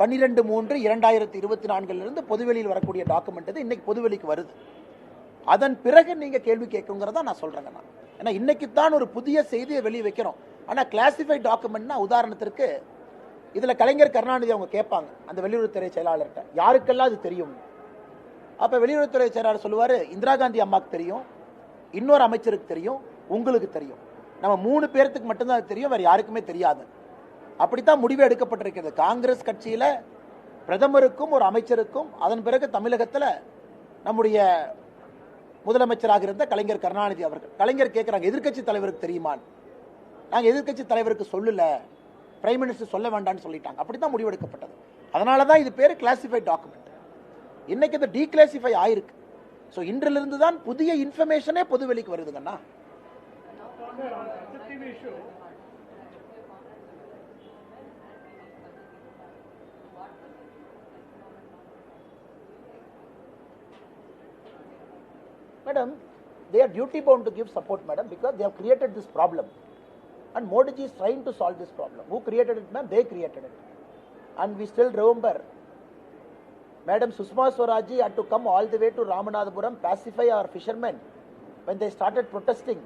12/3/2024 பொதுவெளியில் வரக்கூடிய டாக்குமெண்ட் இது இன்னைக்கு பொதுவெளிக்கு வருது. அதன் பிறகு நீங்க கேள்வி கேட்குங்கிறதா நான் சொல்றேங்க. ஏன்னா இன்னைக்கு தான் ஒரு புதிய செய்தியை வெளியே வைக்கிறோம். ஆனா கிளாசிஃபைட் டாக்குமெண்ட்னா உதாரணத்திற்கு இதுல கலைஞர் கருணாநிதி அவங்க கேட்பாங்க அந்த வெளியுறவுத்துறை செயலாளர்கிட்ட, யாருக்கெல்லாம் அது தெரியும்? அப்ப வெளியுறவுத்துறை செயலாளர் சொல்லுவாரு, இந்திரா காந்தி அம்மாவுக்கு தெரியும், இன்னொரு அமைச்சருக்கு தெரியும், உங்களுக்கு தெரியும். நம்ம 3 பேருக்கு மட்டும்தான் அது தெரியும், வேற யாருக்குமே தெரியாது. அப்படித்தான் முடிவு எடுக்கப்பட்டிருக்கிறது. காங்கிரஸ் கட்சியில பிரதமருக்கும் ஒரு அமைச்சருக்கும், அதன் பிறகு தமிழகத்தில் நம்முடைய முதலமைச்சராக இருந்த கலைஞர் கருணாநிதி அவர்கள். கலைஞர் கேட்கிறாங்க, எதிர்கட்சி தலைவருக்கு தெரியுமா? நாங்க எதிர்கட்சி தலைவருக்கு சொல்லல, பிரைம் மினிஸ்டர் சொல்ல வேண்டாம்னு சொல்லிட்டாங்க. அப்படித்தான் முடிவெடுக்கப்பட்டது. அதனாலதான் இது பேரு கிளாசிஃபைட் டாக்குமெண்ட். இன்னைக்கு இது டீக்ளாசிஃபை ஆயிருக்கு. ஸோ இன்றிலிருந்து தான் புதிய இன்ஃபர்மேஷனே பொது வெளிக்கு வருதுங்கண்ணா. Madam, they are duty bound to give support, madam, because they have created this problem. And Modi ji is trying to solve this problem. Who created it, ma'am? They created it. And we still remember, Madam Sushma Swaraj ji had to come all the way to Ramanathapuram, pacify our fishermen when they started protesting,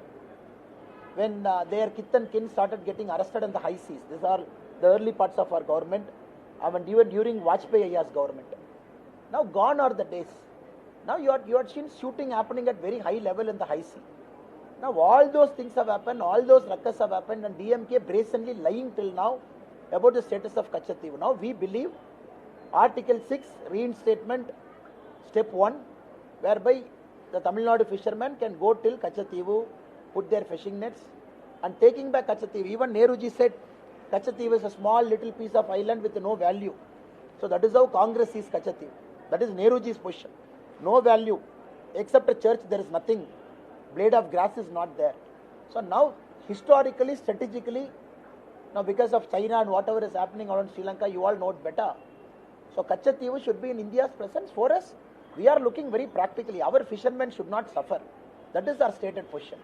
when their kith and kin started getting arrested in the high seas. These are the early parts of our government, and even during Vajpayee Ayya's government. Now gone are the days. Now you are seen shooting happening at very high level in the high sea. Now all those things have happened, all those ruckus have happened, and DMK brazenly lying till now about the status of Katchatheevu. Now we believe Article 6 reinstatement step 1, whereby the Tamil Nadu fishermen can go till Katchatheevu, put their fishing nets, and taking back Katchatheevu. Even Nehruji said Katchatheevu is a small little piece of island with no value. So that is how Congress sees Katchatheevu. That is Nehruji's position. No value. Except a church, there is nothing. Blade of grass is not there. So now, historically, strategically, now because of China and whatever is happening around Sri Lanka, you all know it better. So Katchatheevu should be in India's presence. For us, we are looking very practically. Our fishermen should not suffer. That is our stated position.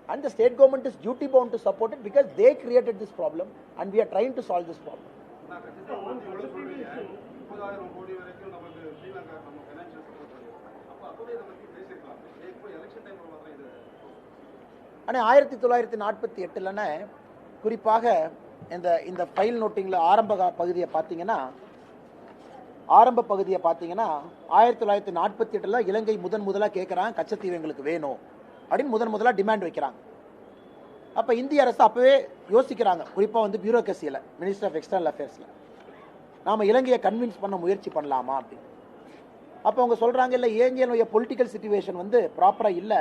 And the state government is duty bound to support it because they created this problem and we are trying to solve this problem. ஆனால் 1948 குறிப்பாக இந்த file நோட்டிங்கில் ஆரம்ப பகுதியை பார்த்தீங்கன்னா 1948 இலங்கை முதலாக கேட்குறாங்க கச்சத்தீவு எங்களுக்கு வேணும் அப்படின்னு முதலாக டிமாண்ட் வைக்கிறாங்க. அப்போ இந்திய அரசு அப்போவே யோசிக்கிறாங்க, குறிப்பாக பியூரோக்ரஸியில், மினிஸ்டர் ஆஃப் எக்ஸ்டர்னல் அஃபேர்ஸில் நாம் இலங்கையை கன்வின்ஸ் பண்ண முயற்சி பண்ணலாமா அப்படின்னு. அப்போ அவங்க சொல்கிறாங்க, இல்லை இலங்கையினுடைய பொலிட்டிக்கல் சிச்சுவேஷன் ப்ராப்பராக இல்லை.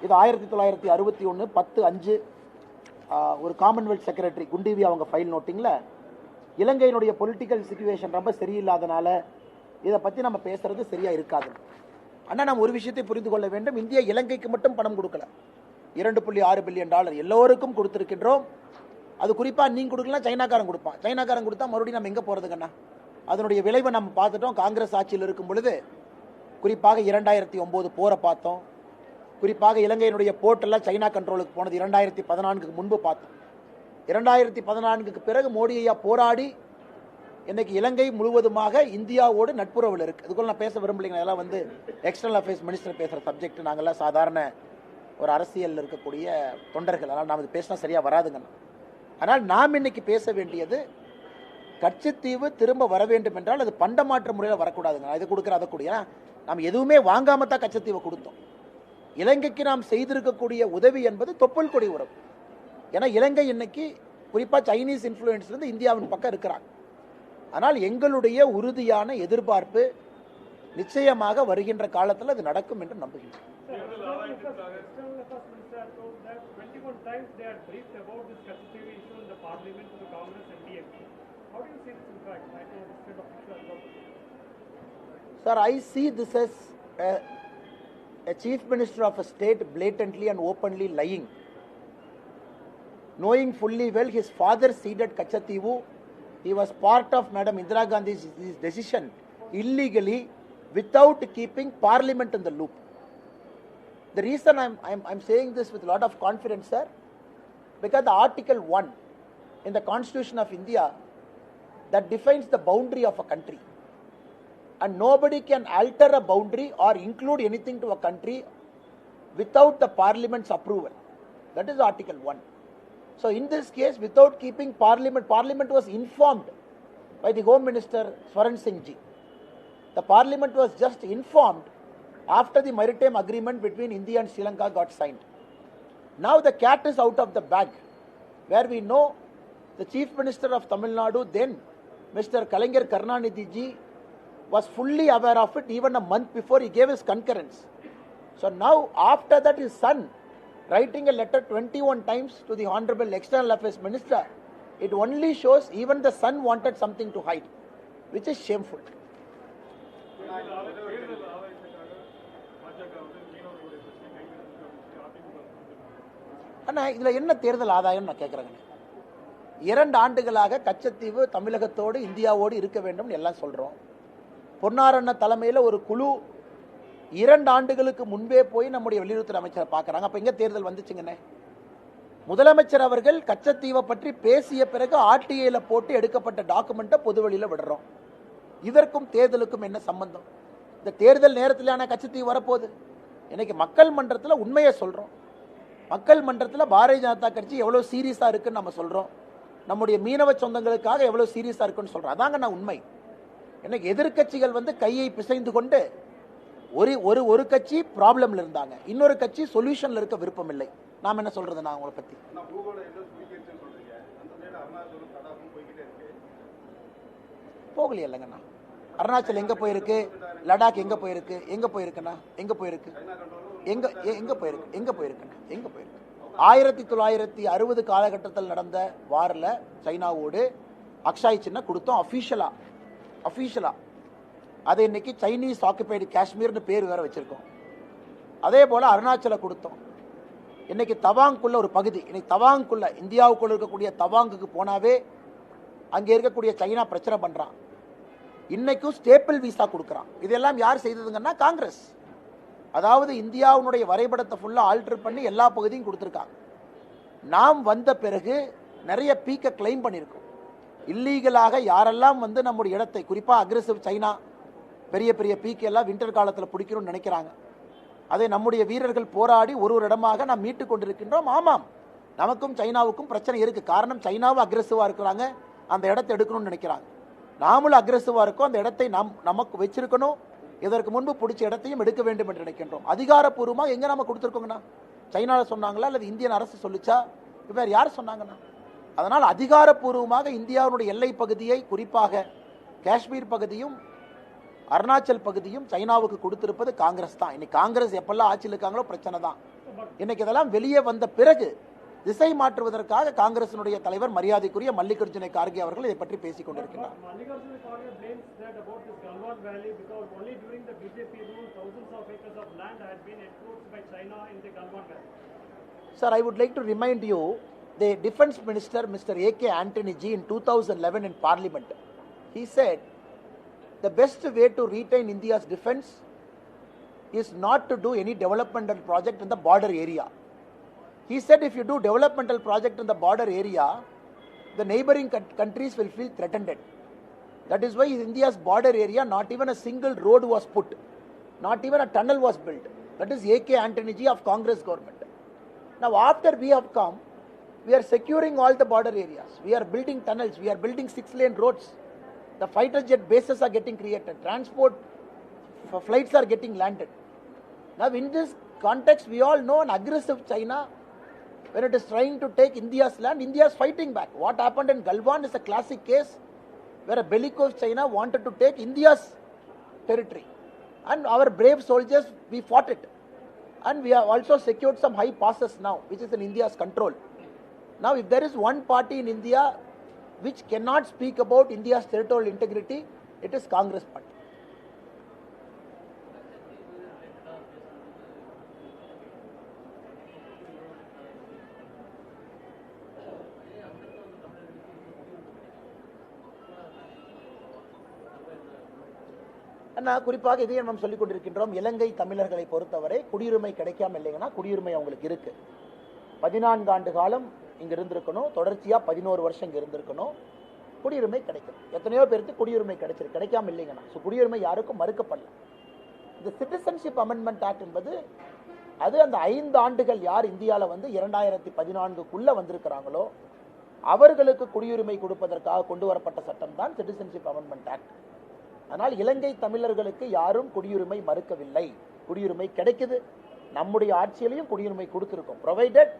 இது 1961 10/5 ஒரு காமன்வெல்த் செக்ரட்டரி குண்டிவி அவங்க ஃபைல் நோட்டிங்கில் இலங்கையினுடைய பொலிட்டிக்கல் சிச்சுவேஷன் ரொம்ப சரியில்லாதனால இதை பற்றி நம்ம பேசுறது சரியாக இருக்காது. ஆனால் நம்ம ஒரு விஷயத்தை புரிந்து கொள்ள வேண்டும், இந்தியா இலங்கைக்கு மட்டும் பணம் கொடுக்கல, $2.6 பில்லியன் எல்லோருக்கும் கொடுத்துருக்கின்றோம். அது குறிப்பாக நீங்கள் கொடுக்கலாம், சைனாக்காரன் கொடுப்பான். சைனாக்காரன் கொடுத்தா மறுபடியும் நம்ம எங்கே போகிறதுக்கண்ணா? அதனுடைய விளைவை நம்ம பார்த்துட்டோம். காங்கிரஸ் ஆட்சியில் இருக்கும் பொழுது குறிப்பாக 2009 போரை பார்த்தோம். குறிப்பாக இலங்கையினுடைய போர்ட்டெல்லாம் சைனா கண்ட்ரோலுக்கு போனது 2014க்கு முன்பு பார்த்தோம். 2014க்கு பிறகு மோடி ஐயா போராடி இன்னைக்கு இலங்கை முழுவதுமாக இந்தியாவோடு நட்புறவில் இருக்கு. அதுக்குள்ள நான் பேச விரும்பலைங்க, அதெல்லாம் எக்ஸ்டர்னல் அஃபேர்ஸ் மினிஸ்டர் பேசுகிற சப்ஜெக்ட். நாங்கள்லாம் சாதாரண ஒரு அரசியல் இருக்கக்கூடிய தொண்டர்கள், அதனால் நாம் இது பேசினா சரியாக வராதுங்க. ஆனால் நாம் இன்னைக்கு பேச வேண்டியது, கச்சத்தீவு திரும்ப வர வேண்டும் என்றால் அது பண்டமாற்ற முறையில் வரக்கூடாதுங்க. இது கொடுக்குற அதை கூடிய நாம் எதுவுமே வாங்காம தான் கச்சத்தீவை கொடுத்தோம். இலங்கைக்கு நாம் செய்திருக்கக்கூடிய உதவி என்பது தொப்புள் கொடி உறவு. ஏன்னா இலங்கை இன்னைக்கு குறிப்பாக சைனீஸ் இன்ஃப்ளூயன்ஸ்லேருந்து இந்தியாவின் பக்கம் இருக்கிறாங்க. ஆனால் எங்களுடைய உறுதியான எதிர்பார்ப்பு நிச்சயமாக வருகின்ற காலத்தில் அது நடக்கும் என்று நம்புகிறேன். Sir, I see this as a chief minister of a state blatantly and openly lying, knowing fully well his father ceded Katchatheevu. He was part of Madam Indira Gandhi's decision illegally without keeping parliament in the loop. The reason I'm saying this with a lot of confidence, sir, because the Article 1 in the Constitution of India that defines the boundary of a country, and nobody can alter a boundary or include anything to a country without the parliament's approval. That is Article 1. So in this case, without keeping parliament was informed by the Home Minister Swaran Singh ji. The parliament was just informed after the maritime agreement between India and Sri Lanka got signed. Now the cat is out of the bag, where we know the Chief Minister of Tamil Nadu then, Mr. Kalaignar Karunanidhi ji, was fully aware of it even a month before he gave his concurrence. So now after that his son writing a letter 21 times to the Honorable External Affairs Minister, it only shows even the son wanted something to hide, which is shameful. ஆனால் இதில் என்ன தேர்தல் ஆதாயம் நான் கேட்குறேங்க. 2 ஆண்டுகளாக கச்சத்தீவு தமிழகத்தோடு இந்தியாவோடு இருக்க வேண்டும் எல்லாம் சொல்கிறோம். பொன்னாரண்ண தலைமையில் ஒரு குழு 2 ஆண்டுகளுக்கு முன்பே போய் நம்முடைய வெளியுறவுத்துறை அமைச்சரை பார்க்குறாங்க. அப்போ எங்கே தேர்தல் வந்துச்சுங்கண்ணே? முதலமைச்சர் அவர்கள் கச்சத்தீவை பற்றி பேசிய பிறகு ஆர்டிஐல போட்டு எடுக்கப்பட்ட டாக்குமெண்ட்டை பொதுவெளியில் விடுறோம். இதற்கும் தேர்தலுக்கும் என்ன சம்பந்தம்? இந்த தேர்தல் நேரத்தில் கச்சத்தீவு வரப்போகுது. இன்னைக்கு மக்கள் மன்றத்தில் உண்மையை சொல்கிறோம். மக்கள் மன்றத்தில் பாரதிய ஜனதா கட்சி எவ்வளோ சீரியஸாக இருக்குன்னு நம்ம சொல்கிறோம். நம்முடைய மீனவ சொந்தங்களுக்காக எவ்வளோ சீரியஸாக இருக்குன்னு சொல்கிறோம். அதாங்க நான் உண்மை. இன்னைக்கு எதிர்கட்சிகள் கையை பிசைந்து கொண்டு ஒரு கட்சி ப்ராப்ளம்ல இருந்தாங்க, இன்னொரு கட்சி சொல்யூஷன்ல இருக்க விருப்பம் இல்லை. நாம் என்ன சொல்றது? நான் உங்களை பத்தி போகலையே இல்லைங்கண்ணா. அருணாச்சல் எங்க போயிருக்கு, லடாக் எங்க போயிருக்கு, எங்க போயிருக்குண்ணா, எங்க போயிருக்கு, எங்க எங்க போயிருக்கு, எங்க போயிருக்குண்ணா, எங்க போயிருக்கு. 1960 காலகட்டத்தில் நடந்த வாரில் சைனாவோடு அக்ஷாய் சின்ன கொடுத்தோம் அஃபீஷியலா. அதை இன்னைக்கு சைனீஸ் ஆக்குபைடு காஷ்மீர்னு பேர் வேற வச்சிருக்கோம். அதே போல அருணாச்சல கொடுத்தோம். இன்னைக்கு தவாங்குள்ள ஒரு பகுதி, இன்னைக்கு தவாங்குள்ள இந்தியாவுக்குள்ள இருக்கக்கூடிய தவாங்குக்கு போனாவே அங்கே இருக்கக்கூடிய சைனா பிரச்சனை பண்றான். இன்னைக்கும் ஸ்டேப்பிள் விசா கொடுக்குறான். இதெல்லாம் யார் செய்ததுங்கன்னா காங்கிரஸ். அதாவது இந்தியாவுடைய வரைபடத்தை ஃபுல்லா ஆல்டர் பண்ணி எல்லா பகுதியும் கொடுத்துருக்காங்க. நாம் வந்த பிறகு நிறைய பீக்கை கிளைம் பண்ணியிருக்கோம். இல்லீகலாக யாரெல்லாம் வந்து நம்முடைய இடத்தை, குறிப்பாக அக்ரெசிவ் சைனா பெரிய பெரிய பீக் எல்லாம் வின்டர் காலத்தில் பிடிக்கணும்னு நினைக்கிறாங்க. அதை நம்முடைய வீரர்கள் போராடி ஒரு இடமாக நாம் மீட்டு கொண்டிருக்கின்றோம். ஆமாம், நமக்கும் சைனாவுக்கும் பிரச்சனை இருக்கு. காரணம், சைனாவும் அக்ரெசிவா இருக்கிறாங்க, அந்த இடத்தை எடுக்கணும்னு நினைக்கிறாங்க. நாமளும் அக்ரெசிவா இருக்கோம், அந்த இடத்தை நமக்கு வச்சிருக்கணும். இதற்கு முன்பு பிடிச்ச இடத்தையும் எடுக்க வேண்டும் என்று நினைக்கின்றோம். அதிகாரப்பூர்வமாக எங்க நாம கொடுத்துருக்கோங்கண்ணா? சைனாவில் சொன்னாங்களா அல்லது இந்தியன் அரசு சொல்லிச்சா? வேற யார் சொன்னாங்கண்ணா? அதனால் அதிகாரப்பூர்வமாக இந்தியாவுடைய எல்லை பகுதியை, குறிப்பாக காஷ்மீர் பகுதியும் அருணாச்சல் பகுதியும் சைனாவுக்கு கொடுத்திருப்பது காங்கிரஸ் தான். இன்னைக்கு காங்கிரஸ் எப்பெல்லாம் ஆட்சியில் இருக்காங்களோ பிரச்சனை தான். இன்னைக்கு இதெல்லாம் வெளியே வந்த பிறகு திசை மாற்றுவதற்காக காங்கிரசினுடைய தலைவர் மரியாதைக்குரிய மல்லிகார்ஜுன கார்கே அவர்கள் இதை பற்றி பேசிக் கொண்டிருக்கிறார். Sir, I would like to remind you, the Defence Minister, Mr. A.K. Antony Ji, in 2011 in Parliament, he said, the best way to retain India's defence is not to do any developmental project in the border area. He said if you do developmental project in the border area, the neighboring countries will feel threatened. That is why in India's border area, not even a single road was put, not even a tunnel was built. That is A.K. Antony Ji of Congress government. Now after we have come, we are securing all the border areas. We are building tunnels, we are building 6-lane roads. The fighter jet bases are getting created. Transport flights are getting landed. Now in this context, we all know an aggressive China, when it is trying to take India's land, India is fighting back. What happened in Galwan is a classic case where a bellicose China wanted to take India's territory. And our brave soldiers, we fought it. And we have also secured some high passes now, which is in India's control. Now if there is one party in India which cannot speak about India's territorial integrity, it is Congress party. குறிப்பாக இதை நாம் சொல்லிக் கொண்டிருக்கின்றோம். இலங்கை தமிழர்களை பொறுத்தவரை குடியுரிமை கிடைக்காம இல்லைங்கன்னா, குடியுரிமை அவங்களுக்கு இருக்கு. 14 ஆண்டு காலம் இங்க இருந்திருக்கணும், தொடர்ச்சியா 11 வருஷம் இங்க இருந்திருக்கணும், குடியுரிமை கிடைக்கும். எத்தனையோ பேருக்கு குடியுரிமை கிடைச்சிருக்கு, கிடைக்காம இல்லைங்கன்னா. குடியுரிமை யாருக்கும் மறுக்கப்படல. இந்த சிட்டிசன்ஷிப் அமெண்ட்மெண்ட் ஆக்ட் என்பது அது அந்த 5 ஆண்டுகள் யார் இந்தியாவில் வந்து 2014க்குள்ள வந்திருக்கிறாங்களோ அவர்களுக்கு குடியுரிமை கொடுப்பதற்காக கொண்டு வரப்பட்ட சட்டம் தான் சிட்டிசன்ஷிப் அமெண்ட்மெண்ட் ஆக்ட். ஆனால் இலங்கை தமிழர்களுக்கு யாரும் குடியுரிமை மறுக்கவில்லை, குடியுரிமை கிடைக்குது. நம்முடைய ஆட்சியிலையும் குடியுரிமை கொடுத்திருக்கோம். ப்ரொவைடட்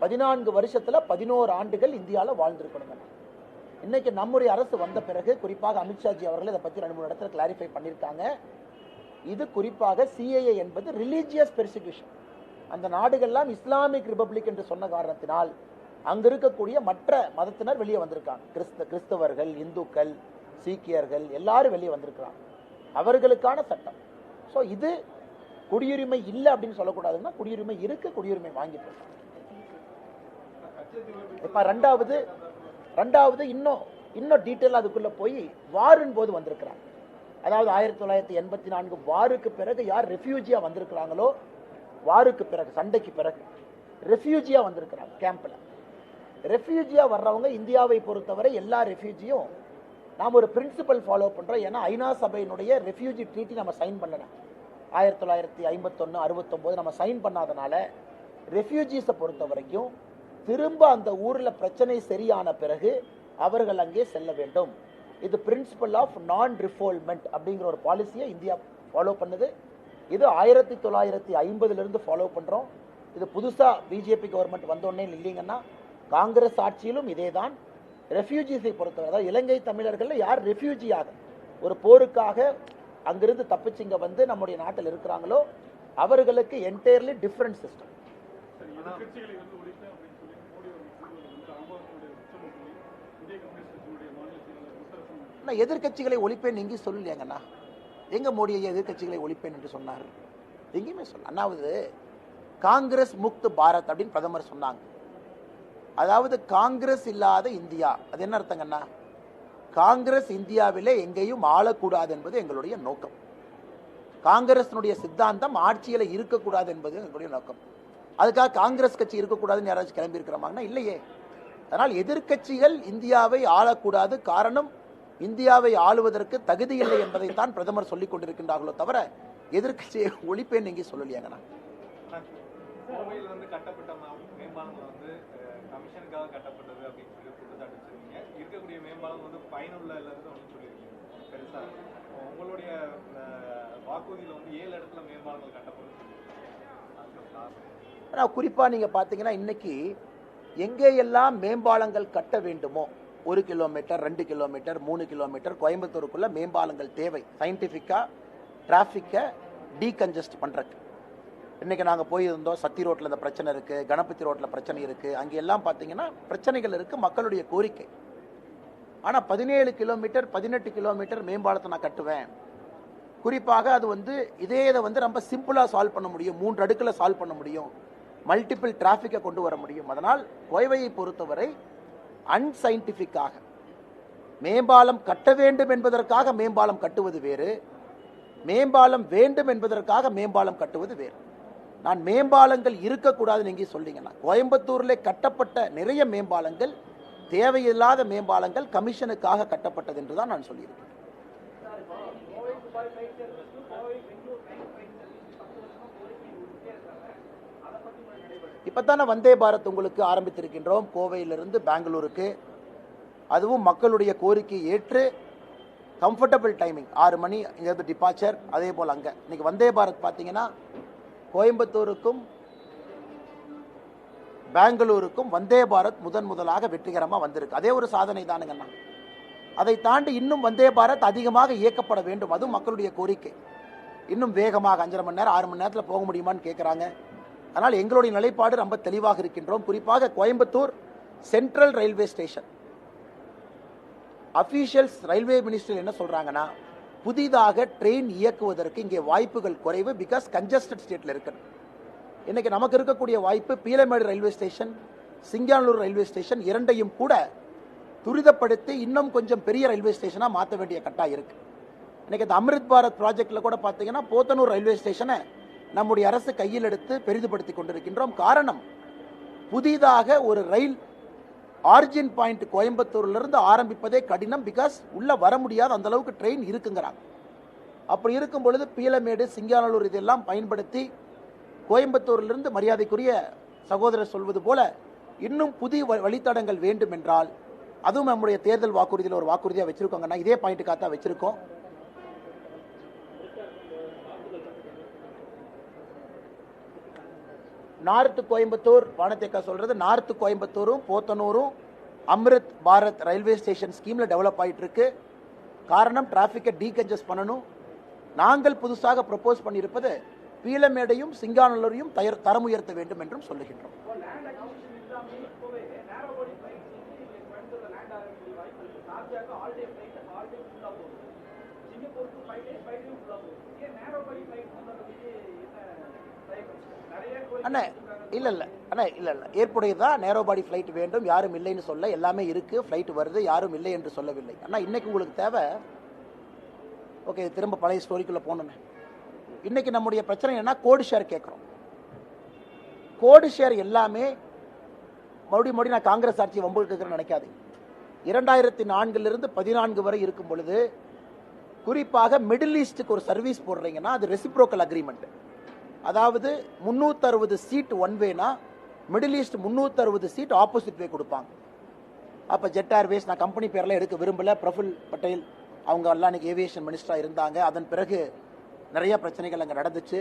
14 வருஷத்துல 11 ஆண்டுகள் இந்தியாவில் வாழ்ந்திருக்கணுங்க. இன்னைக்கு நம்முடைய அரசு வந்த பிறகு, குறிப்பாக அமித்ஷாஜி அவர்கள் இதை பற்றி 2-3 இடத்துல கிளாரிஃபை பண்ணியிருக்காங்க. இது குறிப்பாக சிஏஏ என்பது ரிலீஜியஸ் பெர்சிக்யூஷன். அந்த நாடுகள்லாம் இஸ்லாமிக் ரிபப்ளிக் என்று சொன்ன காரணத்தினால் அங்க இருக்கக்கூடிய மற்ற மதத்தினர் வெளியே வந்திருக்காங்க. கிறிஸ்தவர்கள், இந்துக்கள், சீக்கியர்கள் எல்லாரும் வெளியே வந்திருக்கிறாங்க. அவர்களுக்கான சட்டம். ஸோ இது குடியுரிமை இல்லை அப்படின்னு சொல்லக்கூடாதுன்னா, குடியுரிமை இருக்கு, குடியுரிமை வாங்கிட்டு இருக்காங்க. இப்ப ரெண்டாவது இன்னும் டீட்டெயில் அதுக்குள்ள போய் வாரின் போது வந்திருக்கிறாங்க. அதாவது 1984 வாருக்கு பிறகு யார் ரெஃப்யூஜியா வந்திருக்கிறாங்களோ, வாருக்கு பிறகு, சண்டைக்கு பிறகு ரெஃப்யூஜியா வந்திருக்கிறாங்க கேம்ப்ல. ரெஃப்யூஜியா வர்றவங்க இந்தியாவை பொறுத்தவரை எல்லா ரெஃப்யூஜியும் நாம் ஒரு பிரின்சிபல் ஃபாலோ பண்றோம். ஏன்னா ஐநா சபையினுடைய ரெஃப்யூஜி ட்ரீட்டி நம்ம சைன் பண்ணல. 1951, 69 நம்ம சைன் பண்ணாதனால ரெஃப்யூஜிஸை பொறுத்த வரைக்கும் திரும்ப அந்த ஊர்ல பிரச்சனை சரியான பிறகு அவர்கள் அங்கே செல்ல வேண்டும். இது பிரின்சிபல் ஆஃப் நான் ரிஃபால்மெண்ட் அப்படிங்கிற ஒரு பாலிசியை இந்தியா ஃபாலோ பண்ணுது. இது 1950 ஃபாலோ பண்றோம். இது புதுசா பிஜேபி கவர்மெண்ட் வந்தோடனே இல்லைங்கன்னா, காங்கிரஸ் ஆட்சியிலும் இதே தான். ரெஃப்யூஜிஸை பொறுத்தவரை, அதாவது இலங்கை தமிழர்கள் யார் ரெஃப்யூஜியாக ஒரு போருக்காக அங்கிருந்து தப்பிச்சிங்க வந்து நம்முடைய நாட்டில் இருக்கிறாங்களோ அவர்களுக்கு என்டையர்லி டிஃபரண்ட் சிஸ்டம். எதிர்கட்சிகளை ஒழிப்பேன் எங்கேயும் சொல்லலையாங்கண்ணா. எங்க மோடி எதிர்கட்சிகளை ஒழிப்பேன் என்று சொன்னார்? எங்கேயுமே சொல்ல. அண்ணாவது காங்கிரஸ் முக்த் பாரத் அப்படின்னு பிரதமர் சொன்னாங்க. அதாவது காங்கிரஸ் இல்லாத இந்தியா. அது என்ன அர்த்தங்கண்ணா? காங்கிரஸ் இந்தியாவிலே எங்கேயும் ஆளக்கூடாது என்பது எங்களுடைய நோக்கம். காங்கிரஸினுடைய சித்தாந்தம் ஆட்சியில இருக்கக்கூடாது என்பது எங்களுடைய நோக்கம். அதுக்காக காங்கிரஸ் கட்சி இருக்கக்கூடாதுன்னு யாராச்சும் கிளம்பி இருக்கிறாங்கன்னா இல்லையே. அதனால் எதிர்கட்சிகள் இந்தியாவை ஆளக்கூடாது. காரணம், இந்தியாவை ஆளுவதற்கு தகுதி இல்லை என்பதைத்தான் பிரதமர் சொல்லிக் கொண்டிருக்கின்றார்களோ தவிர எதிர்கட்சியை ஒழிப்பேன் எங்கே சொல்லலையாங்கண்ணா. கோவையில் வந்து கட்டப்பட்ட மேம்பாலங்கள் வந்து கமிஷனுக்காக கட்டப்பட்டது அப்படின்னு சொல்லி குற்றச்சாட்டு வச்சிருக்கீங்க. இருக்கக்கூடிய மேம்பாலம் வந்து பயனுள்ள இல்லைன்னு சொல்லியிருக்கீங்க. பெருசா உங்களுடைய வாக்குறுதியில் வந்து 7 இடத்துல மேம்பாலங்கள் கட்டப்படும். குறிப்பா நீங்க பாத்தீங்கன்னா இன்னைக்கு எங்கேயெல்லாம் மேம்பாலங்கள் கட்ட வேண்டுமோ 1 கிலோமீட்டர் 2 கிலோமீட்டர் 3 கிலோமீட்டர் கோயம்புத்தூருக்குள்ள மேம்பாலங்கள் தேவை. சயின்டிபிக்கா டிராபிக்கை டீகன்ஜஸ்ட் பண்றதுக்கு. இன்னைக்கு நாங்கள் போயிருந்தோம். சத்தி ரோட்டில் இந்த பிரச்சனை இருக்கு, கணபதி ரோட்டில் பிரச்சனை இருக்கு. அங்கே எல்லாம் பார்த்தீங்கன்னா பிரச்சனைகள் இருக்கு, மக்களுடைய கோரிக்கை. ஆனால் 17 கிலோமீட்டர் 18 கிலோமீட்டர் மேம்பாலத்தை நான் கட்டுவேன். குறிப்பாக அது வந்து இதை வந்து ரொம்ப சிம்பிளாக சால்வ் பண்ண முடியும், 3 அடுக்கில் சால்வ் பண்ண முடியும், மல்டிபிள் டிராஃபிக்கை கொண்டு வர முடியும். அதனால் கோவையை பொறுத்தவரை அன்சைன்டிஃபிக்காக மேம்பாலம் கட்ட வேண்டும் என்பதற்காக மேம்பாலம் கட்டுவது வேறு, மேம்பாலம் வேண்டும் என்பதற்காக மேம்பாலம் கட்டுவது வேறு. நான் மேம்பாலங்கள் இருக்கக்கூடாதுன்னு எங்கே சொல்லிங்கன்னா, கோயம்புத்தூரில் கட்டப்பட்ட நிறைய மேம்பாலங்கள் தேவையில்லாத மேம்பாலங்கள் கமிஷனுக்காக கட்டப்பட்டது என்று தான் நான் சொல்லியிருக்கேன். இப்பத்தானே வந்தே பாரத் உங்களுக்கு ஆரம்பித்திருக்கின்றோம் கோவையிலிருந்து பெங்களூருக்கு. அதுவும் மக்களுடைய கோரிக்கை ஏற்று கம்ஃபர்டபுள் டைமிங் 6 மணி இங்கிருந்து டிபார்ச்சர். அதே போல் அங்கே இன்னைக்கு வந்தே பாரத் பார்த்தீங்கன்னா கோயம்புத்தூருக்கும் பெங்களூருக்கும் வந்தே பாரத் முதலாக வெற்றிகரமாக வந்திருக்கு. அதே ஒரு சாதனை தானுங்கண்ணா. அதை தாண்டி இன்னும் வந்தே பாரத் அதிகமாக இயக்கப்பட வேண்டும். அதுவும் மக்களுடைய கோரிக்கை. இன்னும் வேகமாக 5.5 மணி நேரம் 6 மணி நேரத்தில் போக முடியுமான்னு கேட்குறாங்க. அதனால் எங்களுடைய நிலைப்பாடு ரொம்ப தெளிவாக இருக்கின்றோம். குறிப்பாக Coimbatore central railway station officials railway minister என்ன சொல்றாங்கன்னா, புதிதாக ட்ரெயின் இயக்குவதற்கு இங்கே வாய்ப்புகள் குறைவு, பிகாஸ் கன்ஜஸ்டட் ஸ்டேட்ல இருக்கு. இன்னைக்கு நமக்கு இருக்கக்கூடிய வாய்ப்பு Peelamedu railway station, Singanur railway station இரண்டையும் கூட துரிதப்படுத்தி இன்னும் கொஞ்சம் பெரிய ரயில்வே ஸ்டேஷனா மாற்ற வேண்டிய கட்டாயம் இருக்கு. இன்னைக்கு இந்த அமிர்த் பாரத் ப்ராஜெக்ட்ல கூட பாத்தீங்கன்னா போத்தனூர் ரயில்வே ஸ்டேஷனை நம்முடைய அரசு கையில் எடுத்து பெரிதுபடுத்திக் கொண்டிருக்கின்றோம். காரணம், புதிதாக ஒரு ரயில் ஆரிஜின் பாயிண்ட் கோயம்புத்தூர்ல இருந்து ஆரம்பிப்பதே கடினம், பிகாஸ் உள்ள வர முடியாத அந்த அளவுக்கு ட்ரெயின் இருக்குங்கிறாங்க. அப்படி இருக்கும் பொழுது பீலமேடு சிங்கானூர் இதெல்லாம் பயன்படுத்தி கோயம்புத்தூரிலிருந்து மரியாதைக்குரிய சகோதரர் சொல்வது போல இன்னும் புதிய வழித்தடங்கள் வேண்டும் என்றால், அதுவும் நம்முடைய தேர்தல் வாக்குறுதியில் ஒரு வாக்குறுதியாக வச்சிருக்கோங்கன்னா இதே பாயிண்ட்டுக்காக தான் வச்சிருக்கோம். நார்த் கோயம்புத்தூர் வானத்தேக்கா சொல்றது, நார்த் கோயம்புத்தூரும் போத்தனூரும் அமிர்த் பாரத் ரயில்வே ஸ்டேஷன் ஸ்கீம்ல டெவலப் ஆயிட்டு இருக்கு. காரணம், டிராபிக்கை டீகன்ஜஸ்ட் பண்ணணும். நாங்கள் புதுசாக ப்ரப்போஸ் பண்ணியிருப்பது பீலமேடையும் சிங்கானூரையும் தரம் உயர்த்த வேண்டும் என்றும் சொல்லுகின்றோம். அண்ணா இல்ல ஏற்புடையதான். நேரோ பாடி ஃபிளைட் வேண்டும், யாரும் இல்லைன்னு சொல்ல, எல்லாமே இருக்கு, ஃபிளைட் வருது, யாரும் இல்லை என்று சொல்லவில்லை. அண்ணா இன்னைக்கு உங்களுக்கு தேவை, ஓகே திரும்ப பழைய ஸ்டோரிக்குள்ள போகணுமே. இன்னைக்கு நம்முடைய பிரச்சனை என்ன, கோடு ஷேர் கேட்கிறோம். கோடு ஷேர் எல்லாமே மறுபடியும் நான் காங்கிரஸ் ஆட்சி வம்புக்கு நினைக்காது. 2004 14 வரை இருக்கும் பொழுது குறிப்பாக மிடில் ஈஸ்டுக்கு ஒரு சர்வீஸ் போடுறீங்கன்னா அது ரெசிப்ரோக்கல் அக்ரிமெண்ட். அதாவது 360 சீட் ஒன் வேனா மிடில் ஈஸ்ட் 360 சீட் ஆப்போசிட் வே கொடுப்பாங்க. அப்போ ஜெட் ஏர்வேஸ், நான் கம்பெனி பேரெல்லாம் எடுக்க விரும்பல, பிரஃபுல் பட்டேல் அவங்க எல்லாம் அன்னைக்கு ஏவியேஷன் மினிஸ்டராக இருந்தாங்க. அதன் பிறகு நிறைய பிரச்சனைகள் அங்கே நடந்துச்சு.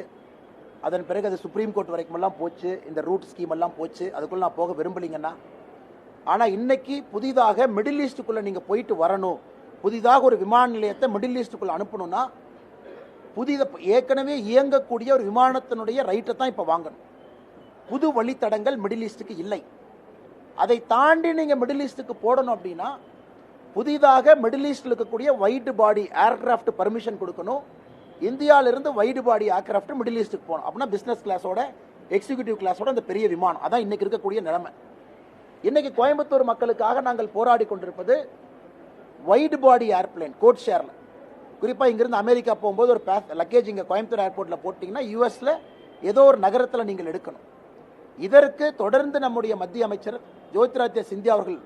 அதன் பிறகு அது சுப்ரீம் கோர்ட் வரைக்கும் எல்லாம் போச்சு, இந்த ரூட் ஸ்கீம் எல்லாம் போச்சு. அதுக்குள்ள நான் போக விரும்பலீங்கன்னா. ஆனால் இன்னைக்கு புதிதாக மிடில் ஈஸ்டுக்குள்ள நீங்க போயிட்டு வரணும், புதிதாக ஒரு விமான நிலையத்தை மிடில் ஈஸ்டுக்குள்ள அனுப்பணும்னா ஏற்கனவே இயங்கக்கூடிய ஒரு விமானத்தினுடைய ரைட்டை தான் இப்போ வாங்கணும். புது வழித்தடங்கள் மிடில் ஈஸ்டுக்கு இல்லை. அதை தாண்டி நீங்கள் மிடில் ஈஸ்டுக்கு போடணும் அப்படின்னா புதிதாக மிடில் ஈஸ்டில் இருக்கக்கூடிய வைடு பாடி ஏர்கிராஃப்ட் பர்மிஷன் கொடுக்கணும். இந்தியாவிலிருந்து வைடு பாடி ஏர்கிராஃப்ட் மிடில் ஈஸ்டுக்கு போகணும். அப்படின்னா பிஸ்னஸ் கிளாஸோட எக்ஸிக்யூட்டிவ் கிளாஸோட அந்த பெரிய விமானம். அதான் இன்னைக்கு இருக்கக்கூடிய நிலைமை. இன்னைக்கு கோயம்புத்தூர் மக்களுக்காக நாங்கள் போராடி கொண்டிருப்பது வைடு பாடி ஏர்பிளைன் கோட் ஷேரில். குறிப்பாக இங்கிருந்து அமெரிக்கா போகும்போது ஒரு லக்கேஜ் இங்கே கோயம்புத்தூர் ஏர்போர்ட்டில் போட்டிங்கன்னா யூஎஸில் ஏதோ ஒரு நகரத்தில் நீங்கள் எடுக்கணும். இதற்கு தொடர்ந்து நம்முடைய மத்திய அமைச்சர் ஜோதிராதித்ய சிந்தியா அவர்கள்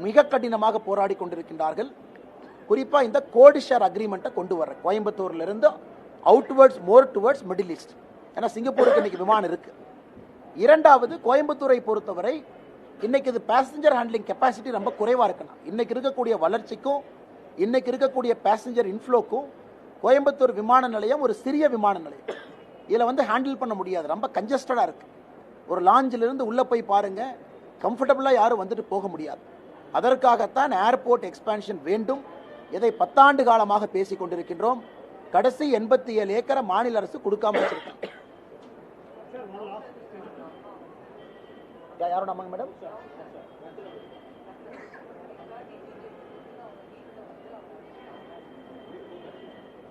மிக கடினமாக போராடி கொண்டிருக்கின்றார்கள். குறிப்பாக இந்த கோட் ஷேர் அக்ரிமெண்ட்டை கொண்டு வர கோயம்புத்தூர்லேருந்து outwards more towards Middle East. ஏன்னா சிங்கப்பூருக்கு இன்னைக்கு விமானம் இருக்கு. இரண்டாவது, கோயம்புத்தூரை பொறுத்தவரை இன்னைக்கு இது பேசஞ்சர் ஹேண்ட்லிங் கெப்பாசிட்டி ரொம்ப குறைவாக இருக்குன்னா இன்னைக்கு இருக்கக்கூடிய வளர்ச்சிக்கும் இன்னைக்கு இருக்கக்கூடிய பேசஞ்சர் இன்ஃப்ளோக்கும் கோயம்புத்தூர் விமான நிலையம் ஒரு சிறிய விமான நிலையம். இதில் ஹேண்டில் பண்ண முடியாது, ரொம்ப கன்ஜஸ்டடாக இருக்கு. ஒரு லாஞ்சிலிருந்து உள்ளே போய் பாருங்க, கம்ஃபர்டபுளாக யாரும் வந்துட்டு போக முடியாது. அதற்காகத்தான் ஏர்போர்ட் எக்ஸ்பான்ஷன் வேண்டும். இதை 10 ஆண்டு காலமாக பேசிக் கொண்டிருக்கின்றோம். கடைசி 87 ஏக்கரை மாநில அரசு கொடுக்காம வச்சிருக்காங்க. யாரோட அம்மாங்க மேடம்?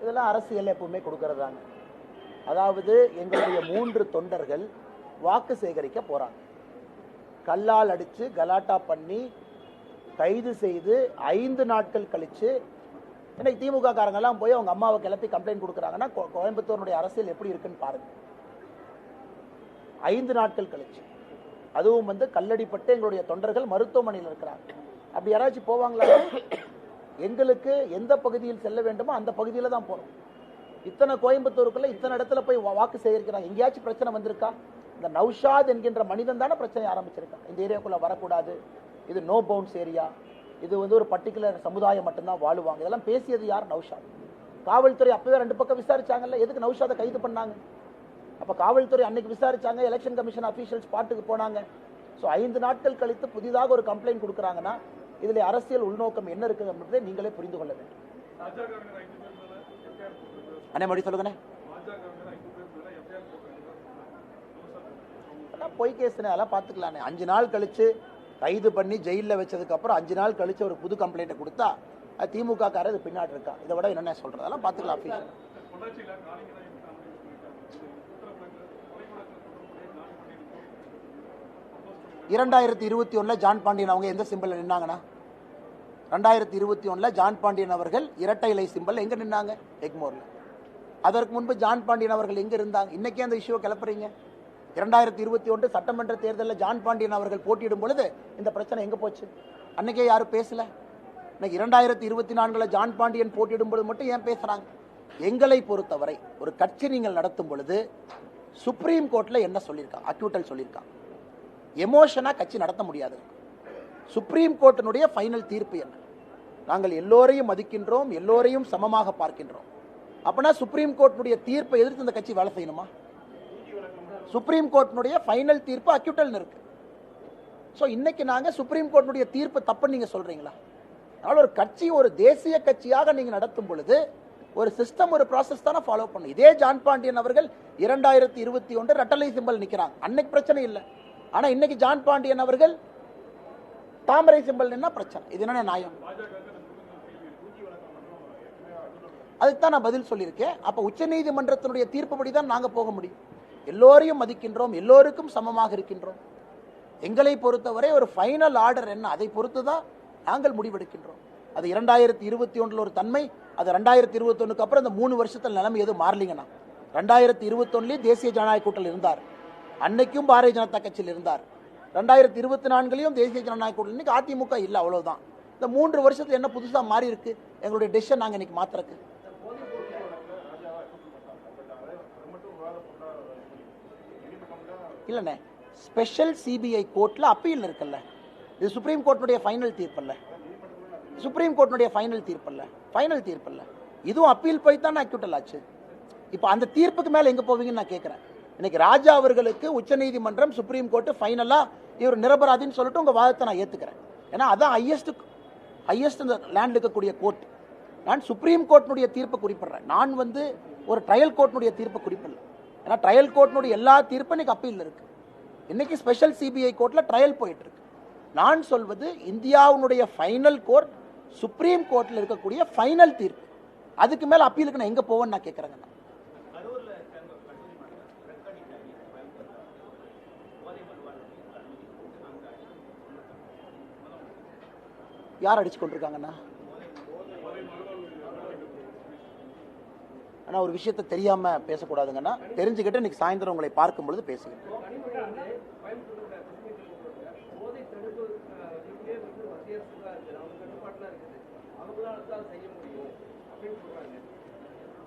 இதெல்லாம் அரசியல் எப்பவுமே கொடுக்கறதாங்க. அதாவது எங்களுடைய 3 தொண்டர்கள் வாக்கு சேகரிக்க போறாங்க. கல்லால் அடிச்சு கலாட்டா பண்ணி கைது செய்து 5 நாட்கள் கழிச்சு இன்னைக்கு திமுக காரங்கெல்லாம் போய் அவங்க அம்மாவை கிளப்பி கம்ப்ளைண்ட் கொடுக்குறாங்கன்னா கோயம்புத்தூருடைய அரசியல் எப்படி இருக்குன்னு பாருங்க. 5 நாட்கள் கழிச்சு, அதுவும் கல்லடிப்பட்டு எங்களுடைய தொண்டர்கள் மருத்துவமனையில் இருக்கிறாங்க. அப்படி யாராச்சும் போவாங்களா? எங்களுக்கு எந்த பகுதியில் செல்ல வேண்டுமோ அந்த பகுதியில் தான் போறோம். இத்தனை கோயம்புத்தூருக்குள்ள இத்தனை இடத்துல போய் வாக்கு சேகரிக்கிறாங்க. எங்கேயாச்சும் பிரச்சனை வந்திருக்கா? இந்த நௌஷாத் என்கின்ற மனிதன் தானே பிரச்சனை ஆரம்பிச்சிருக்காங்க. இந்த ஏரியாக்குள்ள வரக்கூடாது, இது நோ பவுண்ட்ஸ் ஏரியா, இது ஒரு பர்டிகுலர் சமுதாயம் மட்டும்தான் வாழுவாங்க. இதெல்லாம் பேசியது யார்? நௌஷாத். காவல்துறை அப்பவே 2 பக்கம் விசாரிச்சாங்கல்ல, எதுக்கு நௌஷாதை கைது பண்ணாங்க? அப்ப காவல்துறை அன்னைக்கு விசாரிச்சாங்க, எலெக்ஷன் கமிஷன் அபிஷியல்ஸ் ஸ்பாட்டுக்கு போனாங்க. ஸோ 5 நாட்கள் கழித்து புதிதாக ஒரு கம்ப்ளைண்ட் கொடுக்குறாங்கன்னா இதில் அரசியல் உள்நோக்கம் என்ன இருக்குது என்பதை நீங்களே புரிந்து கொள்ள வேண்டும். அண்ணே மறுபடி சொல்லுங்கண்ணே. பொய் கேஸ்னே அதெல்லாம் பார்த்துக்கலாண்ணே. 5 நாள் கழிச்சு கைது பண்ணி ஜெயிலில் வச்சதுக்கு அப்புறம் 5 நாள் கழிச்சு ஒரு புது கம்ப்ளைண்ட்டை கொடுத்தா அது திமுக காரர் இது பின்னாடி இருக்கா. இதை விட என்னென்ன சொல்றது? அதெல்லாம் பார்த்துக்கலாம். அபிஷியல் 2021 ஜான் பாண்டியன் அவங்க எந்த சிம்பிள் நின்னாங்கன்னா 2021 ஜான் பாண்டியன் அவர்கள் இரட்டை இலை சிம்பிள் எங்க நின்னாங்க? எக்மோர்ல. அதற்கு முன்பு ஜான் பாண்டியன் அவர்கள் எங்க இருந்தாங்க? இன்னைக்கே அந்த இஷ்யூவை கிளப்புறீங்க. 2021 சட்டமன்ற தேர்தலில் ஜான் பாண்டியன் அவர்கள் போட்டியிடும் பொழுது இந்த பிரச்சனை எங்க போச்சு? அன்னைக்கே யாரும் பேசல. இன்னைக்கு 2024 ஜான் பாண்டியன் போட்டியிடும் பொழுது மட்டும் ஏன் பேசுறாங்க? எங்களை பொறுத்தவரை ஒரு கட்சி நீங்கள் நடத்தும் பொழுது சுப்ரீம் கோர்ட்ல என்ன சொல்லியிருக்காங்க? அக்யூட்டல் சொல்லியிருக்காங்க. எமோஷனா கட்சி நடத்த முடியாது. சுப்ரீம் கோர்ட்டினுடைய ஃபைனல் தீர்ப்பு என்ன? நாங்கள் எல்லோரையும் மதிக்கின்றோம், எல்லோரையும் சமமாக பார்க்கின்றோம். அப்பனா சுப்ரீம் கோர்ட்டினுடைய தீர்ப்பை எதிர்த்து இந்த கட்சி வேலை செய்யணுமா? சுப்ரீம் கோர்ட்டினுடைய ஃபைனல் தீர்ப்பு அக்யூட்டல் இருக்கு. ஸோ இன்னைக்கு நாங்க சுப்ரீம் கோர்ட்டினுடைய தீர்ப்பு தப்புன்னு நீங்க சொல்றீங்களா? அதனால ஒரு கட்சி ஒரு தேசிய கட்சியாக நீங்க நடத்தும் பொழுது ஒரு சிஸ்டம் ஒரு ப்ராசஸ் தானே ஃபாலோ பண்ணும். இதே ஜான் பாண்டியன் அவர்கள் 2021 ரெட்டலை சிம்பல் நிக்கிறாங்க. அன்னைக்கு பிரச்சனை இல்லை. ஆனா இன்னைக்கு ஜான் பாண்டியன் அவர்கள் தாமரை சிம்பல் நின்னா பிரச்சனை. இது என்ன நியாயம்? அதுக்கு தான் நான் பதில் சொல்லியிருக்கேன். அப்ப உச்ச நீதிமன்றத்தினுடைய தீர்ப்புப்படி தான் நாங்க போக முடியும். எல்லோரையும் மதிக்கின்றோம், எல்லோருக்கும் சமமாக இருக்கின்றோம். எங்களை பொறுத்தவரை ஒரு ஃபைனல் ஆர்டர் என்ன, அதை பொறுத்து தான் நாங்கள் முடிவெடுக்கின்றோம். அது 2021 ஒரு தன்மை, அது 2021 அப்புறம் இந்த 3 வருஷத்துல நிலைமை எதுவும் மாறலிங்கன்னா 2021 தேசிய ஜனநாயக கூட்டத்தில் இருந்தார், அன்னைக்கும் பாரதிய ஜனதா கட்சியில் இருந்தார். 2024 தேசிய ஜனநாயக கூட்டத்தில், இன்னைக்கு அதிமுக இல்லை, அவ்வளவுதான். இந்த 3 வருஷத்துல என்ன புதுசா மாறி இருக்கு? எங்களுடைய டெசிஷன் நாங்க இன்னைக்கு மாத்திரக்கு இல்லண்ணே. ஸ்பெஷல் சிபிஐ கோர்ட்ல அப்பீல் இருக்குல்ல, இது சுப்ரீம் கோர்ட்டுடைய ஃபைனல் தீர்ப்பல்ல. சுப்ரீம் கோர்ட்டுடைய ஃபைனல் தீர்ப்பல்ல, ஃபைனல் தீர்ப்பல்ல. இதுவும் அப்பீல் போய் தான் அக்யூட்டல் ஆச்சு. இப்போ அந்த தீர்ப்புக்கு மேல எங்க போவீங்கன்னு நான் கேட்கிறேன். இன்னைக்கு ராஜா அவர்களுக்கு உச்சநீதிமன்றம் சுப்ரீம் கோர்ட் ஃபைனலா இவர் நிரபராதின்னு சொல்லிட்டு உங்க வாதத்தை நான் ஏத்துக்கிறேன். ஏன்னா அதான் ஹையஸ்ட் இந்த லேண்ட் இருக்கக்கூடிய கோர்ட். நான் சுப்ரீம் கோர்ட்டினுடைய தீர்ப்பை குறிப்பிடுறேன். நான் வந்து ஒரு ட்ரையல் கோர்ட்டினுடைய தீர்ப்பை குறிப்பிடல. ஏன்னா ட்ரையல் கோர்ட்டினுடைய எல்லா தீர்ப்பும் இன்னைக்கு அப்பீல் இருக்கு. இன்னைக்கு ஸ்பெஷல் சிபிஐ கோர்ட்ல ட்ரையல் போயிட்டு இருக்கு. நான் சொல்வது இந்தியாவுடைய ஃபைனல் கோர்ட் சுப்ரீம் கோர்ட்ல இருக்கக்கூடிய ஃபைனல் தீர்ப்பு. அதுக்கு மேல அப்பீலுக்கு நான் எங்க போவேன்னு நான் கேட்கறேங்க. யார் அடிச்சு கொண்டிருக்காங்கண்ணா? ஆனால் ஒரு விஷயத்தை தெரியாம பேசக்கூடாதுங்கன்னா, தெரிஞ்சுக்கிட்டு இன்னைக்கு சாயந்தரம் உங்களை பார்க்கும் பொழுது பேசுகிறேன்.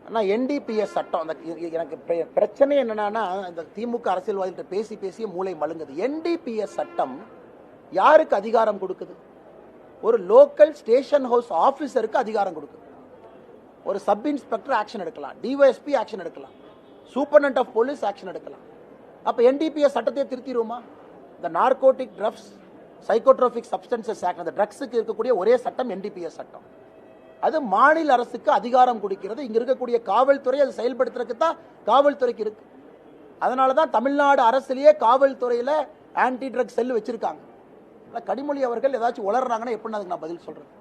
ஆனால் என்டிபிஎஸ் சட்டம் எனக்கு பிரச்சனை என்னன்னா, இந்த திமுக அரசியல்வாதிகிட்ட பேசி பேசிய மூளை மழுங்குது. என்டிபிஎஸ் சட்டம் யாருக்கு அதிகாரம் கொடுக்குது? ஒரு லோக்கல் ஸ்டேஷன் ஹவுஸ் ஆபீசருக்கு அதிகாரம் கொடுக்குது. ஒரு சப் இன்ஸ்பெக்டர் ஆக்ஷன் எடுக்கலாம், டிஒஎஸ்பி ஆக்ஷன் எடுக்கலாம், சூப்பர்டென்ட் ஆஃப் போலீஸ் ஆக்ஷன் எடுக்கலாம். அப்ப என்டிபிஎஸ் சட்டத்தை திருத்திடுவோமா? இந்த narcotic drugs psychotropic substances act, அந்த ட்ரக்ஸுக்கு இருக்கக்கூடிய ஒரே சட்டம் என்டிபிஎஸ் சட்டம். அது மாநில அரசுக்கு அதிகாரம் கொடுக்கிறது. இங்க இருக்கக்கூடிய காவல்துறை அதை செயல்படுத்துறதுக்கு தான் காவல்துறைக்கு இருக்கு. அதனாலதான் தமிழ்நாடு அரசுலயே காவல்துறையில ஆன்டி ட்ரக் செல் வச்சிருக்காங்க. கனிமொழி அவர்கள் ஏதாச்சும் உளறாங்கன்னா எப்படி அதுக்கு நான் பதில் சொல்றேன்?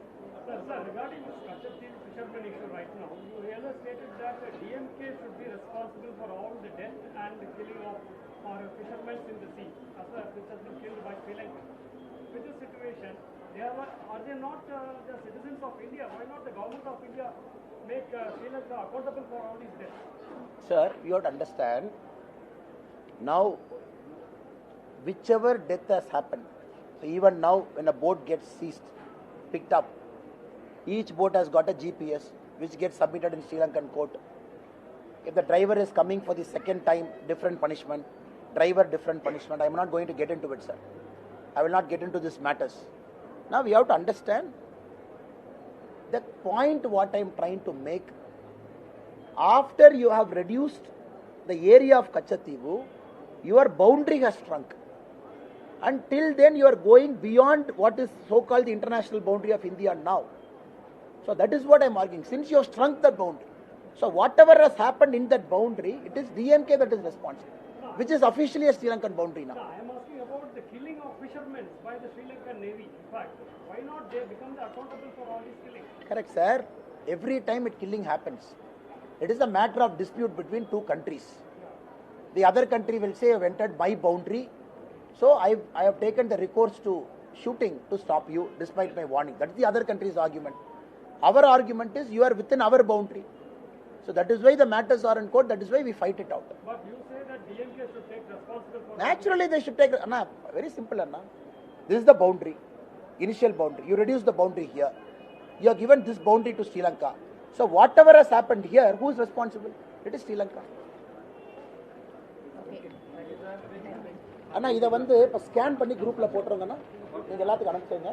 Sir, you have to understand, now whichever death has happened, so even now when a boat gets seized, picked up, each boat has got a GPS which gets submitted in Sri Lankan court. If the driver is coming for the second time, different punishment, driver different punishment. I am not going to get into it, sir. I will not get into these matters. Now we have to understand the point what I am trying to make. After you have reduced the area of Katchatheevu, your boundary has shrunk. Until then you are going beyond what is so-called the international boundary of India now. So that is what I am arguing. Since you have shrunk that boundary, so whatever has happened in that boundary, it is DMK that is responsible, which is officially a Sri Lankan boundary now. I am asking about the killing of fishermen by the Sri Lankan Navy. In fact, why not they become accountable for all these killings? Correct, sir. Every time it killing happens, it is a matter of dispute between two countries. The other country will say, I have entered my boundary, so I have taken the recourse to shooting to stop you despite my warning. That is the other country's argument. Our argument is you are within our boundary. So that is why the matters are in court. That is why we fight it out. But you say that DMK should take responsibility for... Naturally they should take... Anna, very simple, Anna. This is the boundary, initial boundary. You reduce the boundary here. You have given this boundary to Sri Lanka. So whatever has happened here, who is responsible? It is Sri Lanka. அண்ணா இதை வந்து இப்போ scan பண்ணி குரூப்பில் போட்டுருங்கண்ணா. நீங்கள் எல்லாத்துக்கும் அனுப்பிச்சுங்க.